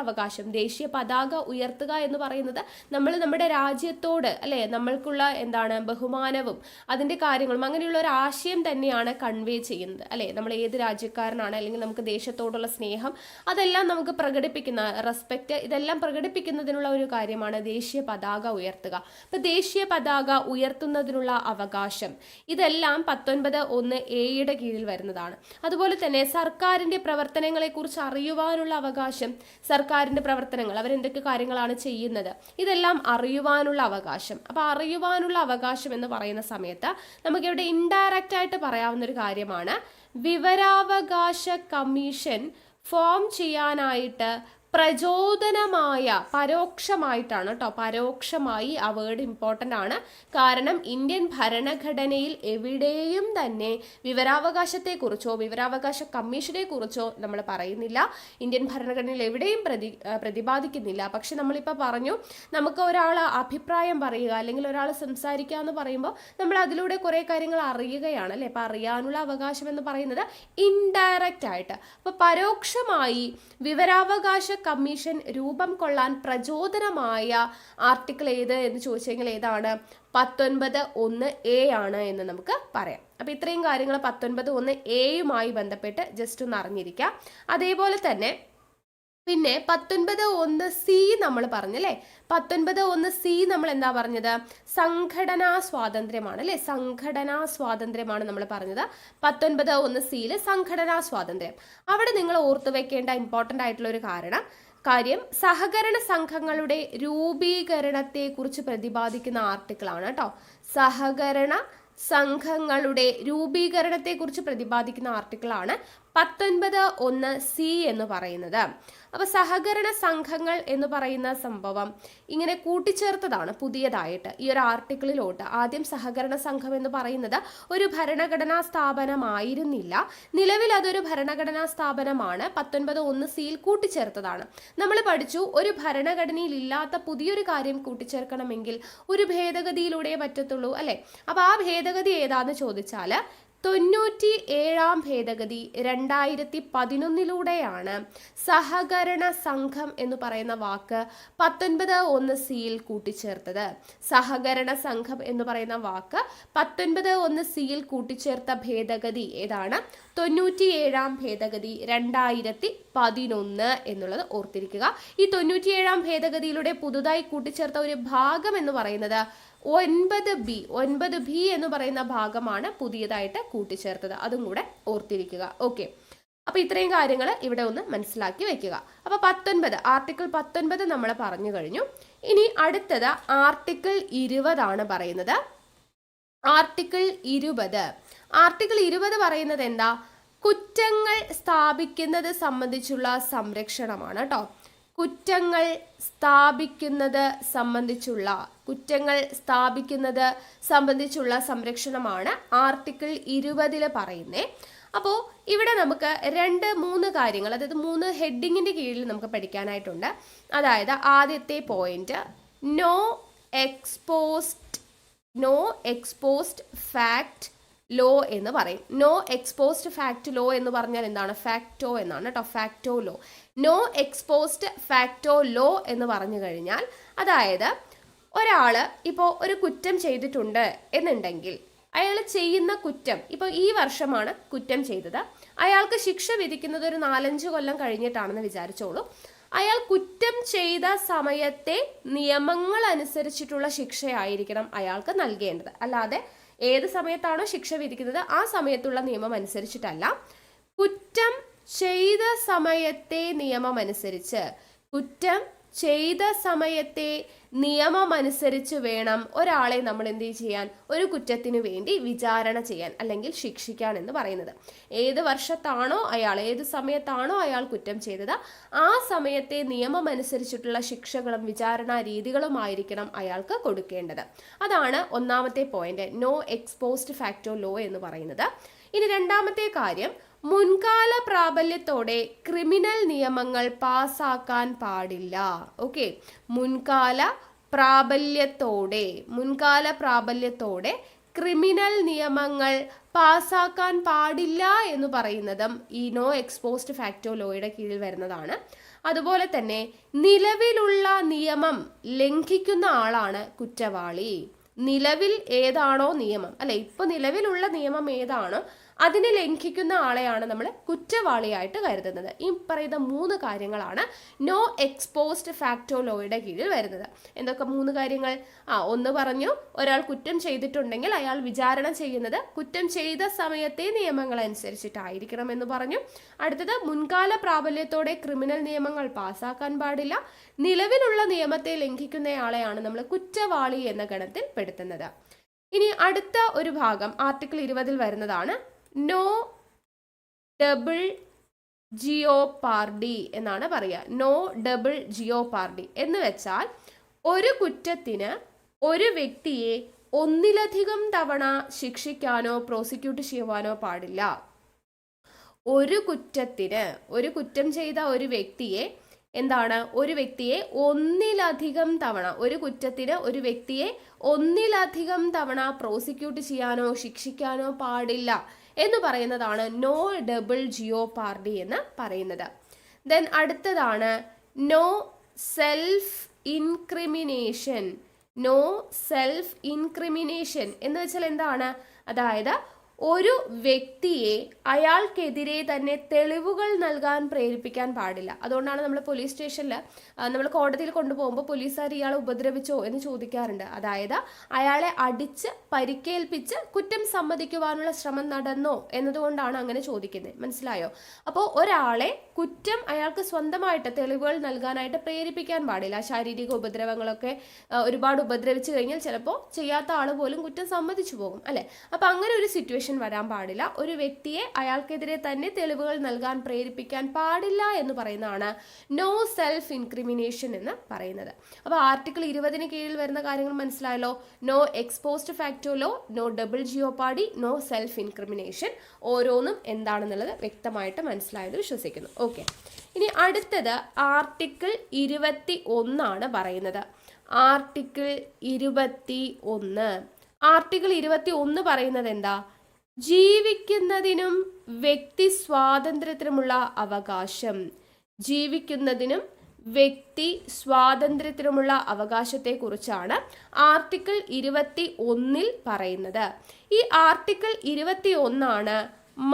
അവകാശം. ദേശീയ പതാക ഉയർത്തുക എന്ന് പറയുന്നത് നമ്മൾ നമ്മുടെ രാജ്യത്തോട് അല്ലെ നമ്മൾക്കുള്ള എന്താണ് ബഹുമാനവും അതിന്റെ കാര്യങ്ങളും അങ്ങനെയുള്ള ഒരു ആശയം തന്നെയാണ് കൺവേ ചെയ്യുന്നത് അല്ലെ. നമ്മൾ ഏത് രാജ്യക്കാരനാണ് അല്ലെങ്കിൽ നമുക്ക് ദേശത്തോടുള്ള സ്നേഹം അതെല്ലാം നമുക്ക് പ്രകടിപ്പിക്കുന്ന റെസ്പെക്ട്, ഇതെല്ലാം പ്രകടിപ്പിക്കുന്നതിനുള്ള ഒരു കാര്യമാണ് ദേശീയ പതാക ഉയർത്തുക. അപ്പൊ ദേശീയ പതാക ഉയർത്തുന്നതിനുള്ള അവകാശം ഇതെല്ലാം 19(1)A കീഴിൽ വരുന്നതാണ്. അതുപോലെ തന്നെ സർക്കാരിന്റെ പ്രവർത്തനങ്ങളെ കുറിച്ച് അറിയുവാനുള്ള അവകാശം. സർക്കാരിന്റെ പ്രവർത്തനങ്ങൾ അവരെന്തൊക്കെ കാര്യങ്ങളാണ് ചെയ്യുന്നത് ഇതെല്ലാം അറിയുവാനുള്ള അവകാശം. അപ്പൊ അറിയുവാനുള്ള അവകാശം എന്ന് പറയുന്ന സമയത്ത് നമുക്ക് ഇവിടെ ഇൻഡയറക്റ്റ് ആയിട്ട് പറയാവുന്ന ഒരു കാര്യമാണ് വിവരാവകാശ കമ്മീഷൻ ഫോം ചെയ്യാനായിട്ട് പ്രചോദനമായ, പരോക്ഷമായിട്ടാണ് കേട്ടോ, പരോക്ഷമായി. ആ വേർഡ് ഇമ്പോർട്ടൻ്റ് ആണ്. കാരണം ഇന്ത്യൻ ഭരണഘടനയിൽ എവിടെയും തന്നെ വിവരാവകാശത്തെക്കുറിച്ചോ വിവരാവകാശ കമ്മീഷനെ കുറിച്ചോ നമ്മൾ പറയുന്നില്ല. ഇന്ത്യൻ ഭരണഘടനയിൽ എവിടെയും പ്രതിപാദിക്കുന്നില്ല. പക്ഷെ നമ്മളിപ്പോൾ പറഞ്ഞു നമുക്ക് ഒരാൾ അഭിപ്രായം പറയുക അല്ലെങ്കിൽ ഒരാൾ സംസാരിക്കുക എന്ന് പറയുമ്പോൾ നമ്മൾ അതിലൂടെ കുറേ കാര്യങ്ങൾ അറിയുകയാണ് അല്ലേ. അപ്പം അറിയാനുള്ള അവകാശം എന്ന് പറയുന്നത് ഇൻഡയറക്റ്റ് ആയിട്ട്. അപ്പോൾ പരോക്ഷമായി വിവരാവകാശ കമ്മീഷൻ രൂപം കൊള്ളാൻ പ്രചോദനമായ ആർട്ടിക്കിൾ ഏത് എന്ന് ചോദിച്ചെങ്കിൽ ഏതാണ്? 19(1)(a) ആണ് എന്ന് നമുക്ക് പറയാം. അപ്പൊ ഇത്രയും കാര്യങ്ങൾ 19(1)(a)യുമായി ബന്ധപ്പെട്ട് ജസ്റ്റ് ഒന്ന് അറിഞ്ഞിരിക്കാം. അതേപോലെ തന്നെ പിന്നെ 19(1)(c) നമ്മൾ പറഞ്ഞല്ലേ, 19(1)(c) നമ്മൾ എന്താ പറഞ്ഞത്? സംഘടനാ സ്വാതന്ത്ര്യമാണ് അല്ലെ, സംഘടനാ സ്വാതന്ത്ര്യമാണ് നമ്മൾ പറഞ്ഞത്. 19(1)(c)യില് സംഘടനാ സ്വാതന്ത്ര്യം. അവിടെ നിങ്ങൾ ഓർത്തു വെക്കേണ്ട ഇമ്പോർട്ടൻ്റ് ആയിട്ടുള്ള ഒരു കാര്യം സഹകരണ സംഘങ്ങളുടെ രൂപീകരണത്തെ കുറിച്ച് പ്രതിപാദിക്കുന്ന ആർട്ടിക്കിളാണ് കേട്ടോ. സഹകരണ സംഘങ്ങളുടെ രൂപീകരണത്തെ കുറിച്ച് പ്രതിപാദിക്കുന്ന ആർട്ടിക്കിളാണ് 19(1)(c) എന്ന് പറയുന്നത്. അപ്പൊ സഹകരണ സംഘങ്ങൾ എന്ന് പറയുന്ന സംഭവം ഇങ്ങനെ കൂട്ടിച്ചേർത്തതാണ് പുതിയതായിട്ട് ഈ ഒരു ആർട്ടിക്കിളിലോട്ട്. ആദ്യം സഹകരണ സംഘം എന്ന് പറയുന്നത് ഒരു ഭരണഘടനാ സ്ഥാപനമായിരുന്നില്ല. നിലവിൽ അതൊരു ഭരണഘടനാ സ്ഥാപനമാണ്. 19(1)(c)യിൽ കൂട്ടിച്ചേർത്തതാണ്. നമ്മൾ പഠിച്ചു, ഒരു ഭരണഘടനയിൽ ഇല്ലാത്ത പുതിയൊരു കാര്യം കൂട്ടിച്ചേർക്കണമെങ്കിൽ ഒരു ഭേദഗതിയിലൂടെ പറ്റത്തുള്ളൂ അല്ലെ. അപ്പൊ ആ ഭേദഗതി ഏതാന്ന് ചോദിച്ചാൽ 97-ാം ഭേദഗതി 2011-ലൂടെയാണ് സഹകരണ സംഘം എന്ന് പറയുന്ന വാക്ക് 19(1)(c)യിൽ കൂട്ടിച്ചേർത്തത്. സഹകരണ സംഘം എന്ന് പറയുന്ന വാക്ക് 19(1)(c)യിൽ കൂട്ടിച്ചേർത്ത ഭേദഗതി ഏതാണ്? 97-ാം ഭേദഗതി 2011 എന്നുള്ളത് ഓർത്തിരിക്കുക. ഈ 97-ാം ഭേദഗതിയിലൂടെ പുതുതായി കൂട്ടിച്ചേർത്ത ഒരു ഭാഗം എന്ന് പറയുന്നത് 9B എന്ന് പറയുന്ന ഭാഗമാണ് പുതിയതായിട്ട് കൂട്ടിച്ചേർത്തത്. അതും കൂടെ ഓർത്തിരിക്കുക. ഓക്കെ, അപ്പൊ ഇത്രയും കാര്യങ്ങൾ ഇവിടെ ഒന്ന് മനസ്സിലാക്കി വെക്കുക. അപ്പൊ 19 ആർട്ടിക്കിൾ 19 നമ്മൾ പറഞ്ഞു കഴിഞ്ഞു. ഇനി അടുത്തത് ആർട്ടിക്കിൾ 20 ആണ് പറയുന്നത്. ആർട്ടിക്കിൾ 20 പറയുന്നത് എന്താ? കുറ്റങ്ങൾ സ്ഥാപിക്കുന്നത് സംബന്ധിച്ചുള്ള സംരക്ഷണമാണ് കേട്ടോ. കുറ്റങ്ങൾ സ്ഥാപിക്കുന്നത് സംബന്ധിച്ചുള്ള സംരക്ഷണമാണ് ആർട്ടിക്കിൾ 20 പറയുന്നത്. അപ്പോൾ ഇവിടെ നമുക്ക് 2-3 കാര്യങ്ങൾ, അതായത് 3 ഹെഡിങ്ങിന്റെ കീഴിൽ നമുക്ക് പഠിക്കാനായിട്ടുണ്ട്. അതായത് ആദ്യത്തെ point no ex post facto law എന്ന് പറയും. നോ എക്സ്പോസ്ഡ് ഫാക്ട് ലോ എന്ന് പറഞ്ഞാൽ എന്താണ്? ഫാക്ടോ എന്നാണ് കേട്ടോ, facto law. No ex post facto law എന്ന് പറഞ്ഞു കഴിഞ്ഞാൽ, അതായത് ഒരാള് ഇപ്പോൾ ഒരു കുറ്റം ചെയ്തിട്ടുണ്ട് എന്നുണ്ടെങ്കിൽ അയാൾ ചെയ്യുന്ന കുറ്റം, ഇപ്പോൾ ഈ വർഷമാണ് കുറ്റം ചെയ്തത്, അയാൾക്ക് ശിക്ഷ വിധിക്കുന്നത് ഒരു 4-5 കൊല്ലം കഴിഞ്ഞിട്ടാണെന്ന് വിചാരിച്ചോളൂ. അയാൾ കുറ്റം ചെയ്ത സമയത്തെ നിയമങ്ങൾ അനുസരിച്ചിട്ടുള്ള ശിക്ഷയായിരിക്കണം അയാൾക്ക് നൽകേണ്ടത്. അല്ലാതെ ഏത് സമയത്താണോ ശിക്ഷ വിധിക്കുന്നത് ആ സമയത്തുള്ള നിയമം അനുസരിച്ചിട്ടല്ല. കുറ്റം ചെയ്ത സമയത്തെ നിയമമനുസരിച്ച് വേണം ഒരാളെ നമ്മൾ എന്ത് ചെയ്യാൻ? ഒരു കുറ്റത്തിന് വേണ്ടി വിചാരണ ചെയ്യാൻ അല്ലെങ്കിൽ ശിക്ഷിക്കാൻ എന്ന് പറയുന്നത്. ഏത് വർഷത്താണോ ഏത് സമയത്താണോ അയാൾ കുറ്റം ചെയ്തത് ആ സമയത്തെ നിയമമനുസരിച്ചിട്ടുള്ള ശിക്ഷകളും വിചാരണ രീതികളുമായിരിക്കണം അയാൾക്ക് കൊടുക്കേണ്ടത്. അതാണ് ഒന്നാമത്തെ point, no ex post facto law എന്ന് പറയുന്നത്. ഇനി രണ്ടാമത്തെ കാര്യം, മുൻകാല പ്രാബല്യത്തോടെ ക്രിമിനൽ നിയമങ്ങൾ പാസാക്കാൻ പാടില്ല. ഓക്കെ, മുൻകാല പ്രാബല്യത്തോടെ ക്രിമിനൽ നിയമങ്ങൾ പാസാക്കാൻ പാടില്ല എന്ന് പറയുന്നതും ഈ നോ എക്സ്പോസ്ഡ് ഫാക്ടോ ലോയുടെ കീഴിൽ വരുന്നതാണ്. അതുപോലെ തന്നെ നിലവിലുള്ള നിയമം ലംഘിക്കുന്ന ആളാണ് കുറ്റവാളി. നിലവിൽ ഏതാണോ നിയമം അല്ലെ, ഇപ്പൊ നിലവിലുള്ള നിയമം ഏതാണോ അതിനെ ലംഘിക്കുന്ന ആളെയാണ് നമ്മൾ കുറ്റവാളിയായിട്ട് കരുതുന്നത്. ഈ പറയുന്ന 3 കാര്യങ്ങളാണ് നോ എക്സ്പോസ്ഡ് ഫാക്ടോ ലോയുടെ കീഴിൽ വരുന്നത്. എന്തൊക്കെ 3 കാര്യങ്ങൾ? ഒന്ന് പറഞ്ഞു, ഒരാൾ കുറ്റം ചെയ്തിട്ടുണ്ടെങ്കിൽ അയാൾ വിചാരണ ചെയ്യുന്നത് കുറ്റം ചെയ്ത സമയത്തെ നിയമങ്ങൾ അനുസരിച്ചിട്ടായിരിക്കണം എന്ന് പറഞ്ഞു. അടുത്തത്, മുൻകാല പ്രാബല്യത്തോടെ ക്രിമിനൽ നിയമങ്ങൾ പാസാക്കാൻ പാടില്ല. നിലവിലുള്ള നിയമത്തെ ലംഘിക്കുന്നയാളെയാണ് നമ്മൾ കുറ്റവാളി എന്ന ഗണത്തിൽ പെടുത്തുന്നത്. ഇനി അടുത്ത ഒരു ഭാഗം ആർട്ടിക്കിൾ 20 വരുന്നതാണ് നോ ഡബിൾ ജിയോപാർഡി എന്നാണ് പറയുക. നോ ഡബിൾ ജിയോപാർഡി എന്ന് വെച്ചാൽ ഒരു കുറ്റത്തിന് ഒരു വ്യക്തിയെ ഒന്നിലധികം തവണ ശിക്ഷിക്കാനോ പ്രോസിക്യൂട്ട് ചെയ്യുവാനോ പാടില്ല. ഒരു കുറ്റം ചെയ്ത ഒരു വ്യക്തിയെ ഒന്നിലധികം തവണ, ഒരു കുറ്റത്തിന് ഒരു വ്യക്തിയെ ഒന്നിലധികം തവണ പ്രോസിക്യൂട്ട് ചെയ്യാനോ ശിക്ഷിക്കാനോ പാടില്ല എന്ന് പറയുന്നതാണ് നോ ഡബിൾ ജിയോപാർഡി എന്ന് പറയുന്നത്. ദെൻ അടുത്തതാണ് no self incrimination. No self incrimination എന്ന് വെച്ചാൽ എന്താണ്? അതായത് ഒരു വ്യക്തിയെ അയാൾക്കെതിരെ തന്നെ തെളിവുകൾ നൽകാൻ പ്രേരിപ്പിക്കാൻ പാടില്ല. അതുകൊണ്ടാണ് നമ്മൾ പോലീസ് സ്റ്റേഷനിൽ നമ്മൾ കോടതിയിൽ കൊണ്ടുപോകുമ്പോൾ പോലീസുകാർ ഇയാളെ ഉപദ്രവിച്ചോ എന്ന് ചോദിക്കാറുണ്ട്. അതായത് അയാളെ അടിച്ച് പരിക്കേൽപ്പിച്ച് കുറ്റം സമ്മതിക്കുവാനുള്ള ശ്രമം നടന്നോ എന്നതുകൊണ്ടാണ് അങ്ങനെ ചോദിക്കുന്നത്. മനസ്സിലായോ? അപ്പോൾ ഒരാളെ കുറ്റം അയാൾക്ക് സ്വന്തമായിട്ട് തെളിവുകൾ നൽകാനായിട്ട് പ്രേരിപ്പിക്കാൻ പാടില്ല. ശാരീരിക ഉപദ്രവങ്ങളൊക്കെ ഒരുപാട് ഉപദ്രവിച്ചു കഴിഞ്ഞാൽ ചിലപ്പോൾ ചെയ്യാത്ത ആൾ പോലും കുറ്റം സമ്മതിച്ചു പോകും, അല്ലെ? അപ്പൊ അങ്ങനെ ഒരു സിറ്റുവേഷൻ വരാൻ പാടില്ല. ഒരു വ്യക്തിയെ അയാൾക്കെതിരെ തന്നെ തെളിവുകൾ നൽകാൻ പ്രേരിപ്പിക്കാൻ പാടില്ല എന്ന് പറയുന്നതാണ് നോ സെൽഫ് ഇൻക്രിമിനേഷൻ എന്ന് പറയുന്നത്. അപ്പോൾ ആർട്ടിക്കിൾ 20 കീഴിൽ വരുന്ന കാര്യങ്ങൾ മനസ്സിലായല്ലോ. No ex post facto law, no double jeopardy, no self incrimination. ഓരോന്നും എന്താണെന്നുള്ളത് വ്യക്തമായിട്ട് മനസ്സിലായത് വിശ്വസിക്കുന്നു. ഓക്കെ, ഇനി അടുത്തത് ആർട്ടിക്കിൾ 21 പറയുന്നത്. ആർട്ടിക്കിൾ 21. ആർട്ടിക്കിൾ 21 പറയുന്നത് എന്താ? ജീവിക്കുന്നതിനും വ്യക്തി സ്വാതന്ത്ര്യത്തിനുമുള്ള അവകാശം. ജീവിക്കുന്നതിനും വ്യക്തി സ്വാതന്ത്ര്യത്തിനുമുള്ള അവകാശത്തെക്കുറിച്ചാണ് ആർട്ടിക്കിൾ 21 പറയുന്നത്. ഈ ആർട്ടിക്കിൾ 21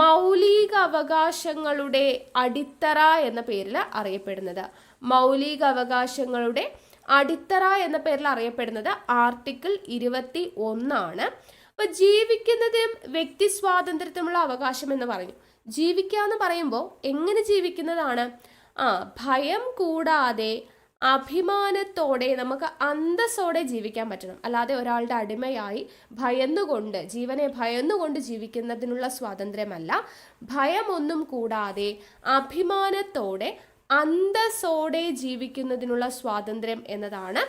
മൗലിക അവകാശങ്ങളുടെ അടിത്തറ എന്ന പേരിൽ അറിയപ്പെടുന്നത്. മൗലിക അവകാശങ്ങളുടെ അടിത്തറ എന്ന പേരിൽ അറിയപ്പെടുന്നത് ആർട്ടിക്കിൾ 21. അപ്പൊ ജീവിക്കുന്നതിനും വ്യക്തി സ്വാതന്ത്ര്യത്തിനുള്ള അവകാശം എന്ന് പറഞ്ഞു. ജീവിക്കുക എന്ന് പറയുമ്പോൾ എങ്ങനെ ജീവിക്കുന്നതാണ്? ഭയം കൂടാതെ അഭിമാനത്തോടെ നമുക്ക് അന്തസ്സോടെ ജീവിക്കാൻ പറ്റണം. അല്ലാതെ ഒരാളുടെ അടിമയായി ഭയന്നുകൊണ്ട്, ജീവനെ ഭയന്നുകൊണ്ട് ജീവിക്കുന്നതിനുള്ള സ്വാതന്ത്ര്യമല്ല. ഭയമൊന്നും കൂടാതെ അഭിമാനത്തോടെ അന്തസ്സോടെ ജീവിക്കുന്നതിനുള്ള സ്വാതന്ത്ര്യം എന്നതാണ്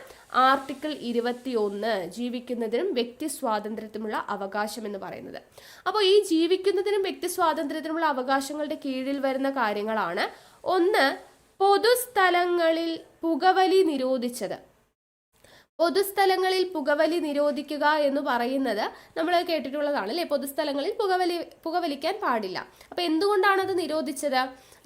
ആർട്ടിക്കിൾ 21, ജീവിക്കുന്നതിനും വ്യക്തി സ്വാതന്ത്ര്യത്തിനുള്ള അവകാശം എന്ന് പറയുന്നത്. അപ്പോൾ ഈ ജീവിക്കുന്നതിനും വ്യക്തി സ്വാതന്ത്ര്യത്തിനുള്ള അവകാശങ്ങളുടെ കീഴിൽ വരുന്ന കാര്യങ്ങളാണ്. 1, പൊതുസ്ഥലങ്ങളിൽ പുകവലി നിരോധിച്ചത്. പൊതുസ്ഥലങ്ങളിൽ പുകവലി നിരോധിക്കുക എന്ന് പറയുന്നത് നമ്മൾ കേട്ടിട്ടുള്ളതാണ്, അല്ലേ? പൊതുസ്ഥലങ്ങളിൽ പുകവലിക്കാൻ പാടില്ല. അപ്പൊ എന്തുകൊണ്ടാണ് അത് നിരോധിച്ചത്?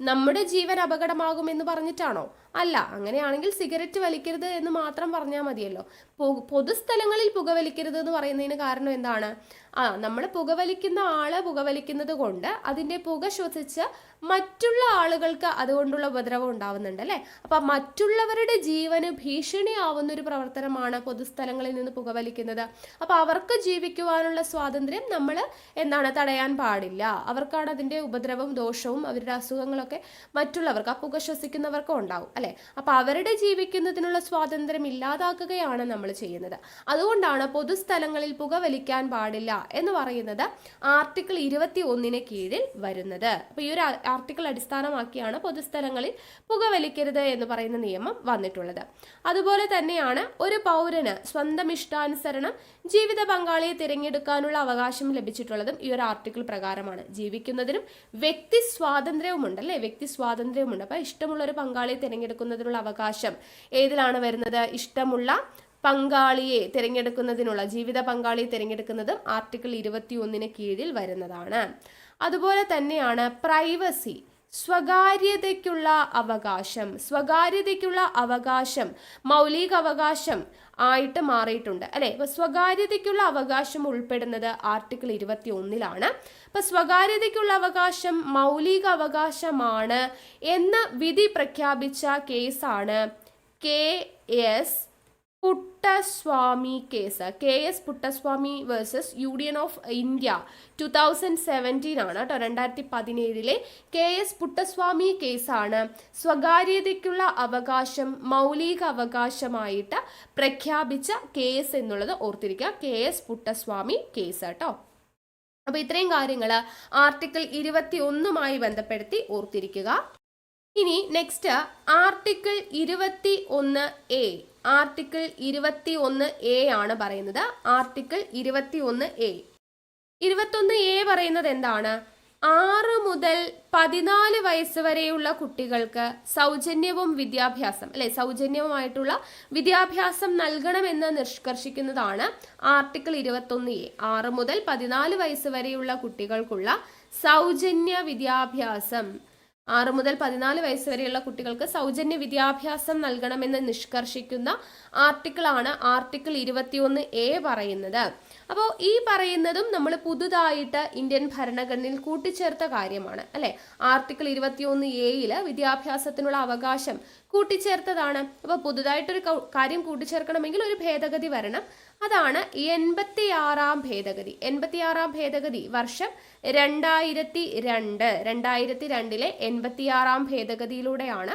നമ്മുടെ ജീവൻ അപകടമാകുമെന്ന് പറഞ്ഞിട്ടാണോ? അല്ല. അങ്ങനെയാണെങ്കിൽ സിഗരറ്റ് വലിക്കരുത് എന്ന് മാത്രം പറഞ്ഞാൽ മതിയല്ലോ. പൊതുസ്ഥലങ്ങളിൽ പുകവലിക്കരുത് എന്ന് പറയുന്നതിന് കാരണം എന്താണ്? നമ്മൾ പുകവലിക്കുന്ന ആള് പുകവലിക്കുന്നത് കൊണ്ട് അതിന്റെ പുക ശ്വസിച്ച് മറ്റുള്ള ആളുകൾക്ക് അതുകൊണ്ടുള്ള ഉപദ്രവം ഉണ്ടാവുന്നുണ്ട്, അല്ലെ? അപ്പൊ മറ്റുള്ളവരുടെ ജീവന് ഭീഷണിയാവുന്ന ഒരു പ്രവർത്തനമാണ് പൊതുസ്ഥലങ്ങളിൽ നിന്ന് പുകവലിക്കുന്നത്. അപ്പൊ അവർക്ക് ജീവിക്കുവാനുള്ള സ്വാതന്ത്ര്യം നമ്മൾ തടയാൻ പാടില്ല. അവർക്കാണ് അതിന്റെ ഉപദ്രവവും ദോഷവും അവരുടെ അസുഖങ്ങളൊക്കെ മറ്റുള്ളവർക്ക്, ആ പുക ശ്വസിക്കുന്നവർക്കും ഉണ്ടാവും, അല്ലെ? അപ്പൊ അവരുടെ ജീവിക്കുന്നതിനുള്ള സ്വാതന്ത്ര്യം ഇല്ലാതാക്കുകയാണ് നമ്മൾ ചെയ്യുന്നത്. അതുകൊണ്ടാണ് പൊതുസ്ഥലങ്ങളിൽ പുകവലിക്കാൻ പാടില്ല എന്ന് പറയുന്നത് ആർട്ടിക്കിൾ 21 കീഴിൽ വരുന്നത്. അപ്പൊ ഈ ഒരു ആർട്ടിക്കിൾ അടിസ്ഥാനമാക്കിയാണ് പൊതുസ്ഥലങ്ങളിൽ പുകവലിക്കരുത് എന്ന് പറയുന്ന നിയമം വന്നിട്ടുള്ളത്. അതുപോലെ തന്നെയാണ് ഒരു പൗരന് സ്വന്തം ഇഷ്ടാനുസരണം ജീവിത പങ്കാളിയെ തിരഞ്ഞെടുക്കാനുള്ള അവകാശം ലഭിച്ചിട്ടുള്ളതും ഈ ഒരു ആർട്ടിക്കിൾ പ്രകാരമാണ്. ജീവിക്കുന്നതിനും വ്യക്തി സ്വാതന്ത്ര്യവുമുണ്ട്, അല്ലെ? വ്യക്തി സ്വാതന്ത്ര്യവുമുണ്ട്. അപ്പൊ ഇഷ്ടമുള്ള ഒരു പങ്കാളിയെ തിരഞ്ഞെടുക്കുന്നതിനുള്ള അവകാശം ഏതിലാണ് വരുന്നത്? ഇഷ്ടമുള്ള പങ്കാളിയെ തിരഞ്ഞെടുക്കുന്നതിനുള്ള, ജീവിത പങ്കാളിയെ തിരഞ്ഞെടുക്കുന്നതും ആർട്ടിക്കിൾ 21 കീഴിൽ വരുന്നതാണ്. അതുപോലെ തന്നെയാണ് പ്രൈവസി, സ്വകാര്യതയ്ക്കുള്ള അവകാശം. സ്വകാര്യതയ്ക്കുള്ള അവകാശം മൗലിക അവകാശം ആയിട്ട് മാറിയിട്ടുണ്ട്, അല്ലെ? അപ്പൊ സ്വകാര്യതയ്ക്കുള്ള അവകാശം ഉൾപ്പെടുന്നത് ആർട്ടിക്കിൾ 21. അപ്പൊ സ്വകാര്യതയ്ക്കുള്ള അവകാശം മൗലിക അവകാശമാണ് എന്ന് വിധി പ്രഖ്യാപിച്ച കേസാണ് KS Puttaswamy case. KS Puttaswamy versus union of India 2017 ആണ് കേട്ടോ. 2017 KS പുട്ടസ്വാമി കേസാണ് സ്വകാര്യതയ്ക്കുള്ള അവകാശം മൗലിക അവകാശമായിട്ട് പ്രഖ്യാപിച്ച കേസ് എന്നുള്ളത് ഓർത്തിരിക്കുക. KS പുട്ടസ്വാമി കേസ് കേട്ടോ. അപ്പൊ ഇത്രയും കാര്യങ്ങൾ ആർട്ടിക്കിൾ 21 ബന്ധപ്പെടുത്തി ഓർത്തിരിക്കുക. ഇനി next article 21A. Article 21A ആണ് പറയുന്നത്. Article 21A. 21A പറയുന്നത് എന്താണ്? 6 മുതൽ 14 വയസ്സ് വരെയുള്ള കുട്ടികൾക്ക് സൗജന്യവും വിദ്യാഭ്യാസം, അല്ലെ? സൗജന്യവുമായിട്ടുള്ള വിദ്യാഭ്യാസം നൽകണമെന്ന് നിഷ്കർഷിക്കുന്നതാണ് ആർട്ടിക്കിൾ 21A. 6 മുതൽ 14 വയസ്സ് വരെയുള്ള കുട്ടികൾക്കുള്ള സൗജന്യ വിദ്യാഭ്യാസം. 6 മുതൽ 14 വയസ്സ് വരെയുള്ള കുട്ടികൾക്ക് സൗജന്യ വിദ്യാഭ്യാസം നൽകണമെന്ന് നിഷ്കർഷിക്കുന്ന ആർട്ടിക്കിളാണ് ആർട്ടിക്കിൾ 21A പറയുന്നത്. അപ്പോൾ ഈ പറയുന്നതും നമ്മൾ പുതുതായിട്ട് ഇന്ത്യൻ ഭരണഘടനയിൽ കൂട്ടിച്ചേർത്ത കാര്യമാണ് അല്ലെ. ആർട്ടിക്കിൾ 21A വിദ്യാഭ്യാസത്തിനുള്ള അവകാശം കൂട്ടിച്ചേർത്തതാണ്. അപ്പോൾ പുതുതായിട്ടൊരു കാര്യം കൂട്ടിച്ചേർക്കണമെങ്കിൽ ഒരു ഭേദഗതി വരണം. അതാണ് 86-ാം ഭേദഗതി. 86-ാം ഭേദഗതി വർഷം 2002. 2002 86-ാം ഭേദഗതിയിലൂടെയാണ്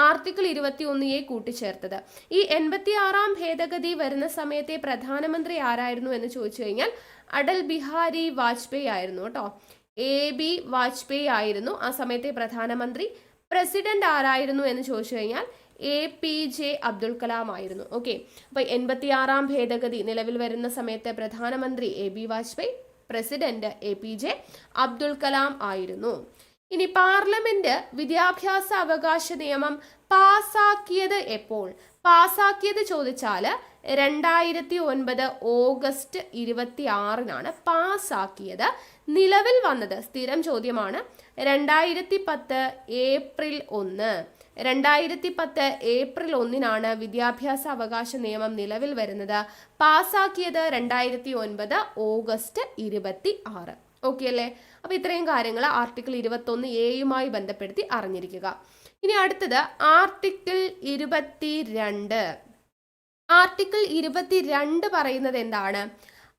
ആർട്ടിക്കിൾ 21A കൂട്ടിച്ചേർത്തത്. ഈ 86-ാം ഭേദഗതി വരുന്ന സമയത്തെ പ്രധാനമന്ത്രി ആരായിരുന്നു എന്ന് ചോദിച്ചു കഴിഞ്ഞാൽ അടൽ ബിഹാരി വാജ്പേയി ആയിരുന്നു കേട്ടോ. AB വാജ്പേയി ആയിരുന്നു ആ സമയത്തെ പ്രധാനമന്ത്രി. പ്രസിഡന്റ് ആരായിരുന്നു എന്ന് ചോദിച്ചു കഴിഞ്ഞാൽ APJ അബ്ദുൽ കലാം ആയിരുന്നു. ഓക്കെ, അപ്പൊ 86-ാം ഭേദഗതി നിലവിൽ വരുന്ന സമയത്ത് പ്രധാനമന്ത്രി AB Vajpayee, president APJ Abdul Kalam ആയിരുന്നു. ഇനി പാർലമെന്റ് വിദ്യാഭ്യാസ അവകാശ നിയമം പാസാക്കിയത് എപ്പോൾ? പാസാക്കിയത് ചോദിച്ചാൽ 2009 ഓഗസ്റ്റ് 26 പാസാക്കിയത്. നിലവിൽ വന്നത് സ്ഥിരം ചോദ്യമാണ് 2010 ഏപ്രിൽ 1. 2010 ഏപ്രിൽ 1 വിദ്യാഭ്യാസ അവകാശ നിയമം നിലവിൽ വരുന്നത്. പാസാക്കിയത് 2009 ഓഗസ്റ്റ് 26. ഓക്കെ അല്ലേ? അപ്പൊ ഇത്രയും കാര്യങ്ങൾ ആർട്ടിക്കിൾ 21A ബന്ധപ്പെടുത്തി അറിഞ്ഞിരിക്കുക. ഇനി അടുത്തത് ആർട്ടിക്കിൾ 22. ആർട്ടിക്കിൾ 22 പറയുന്നത് എന്താണ്?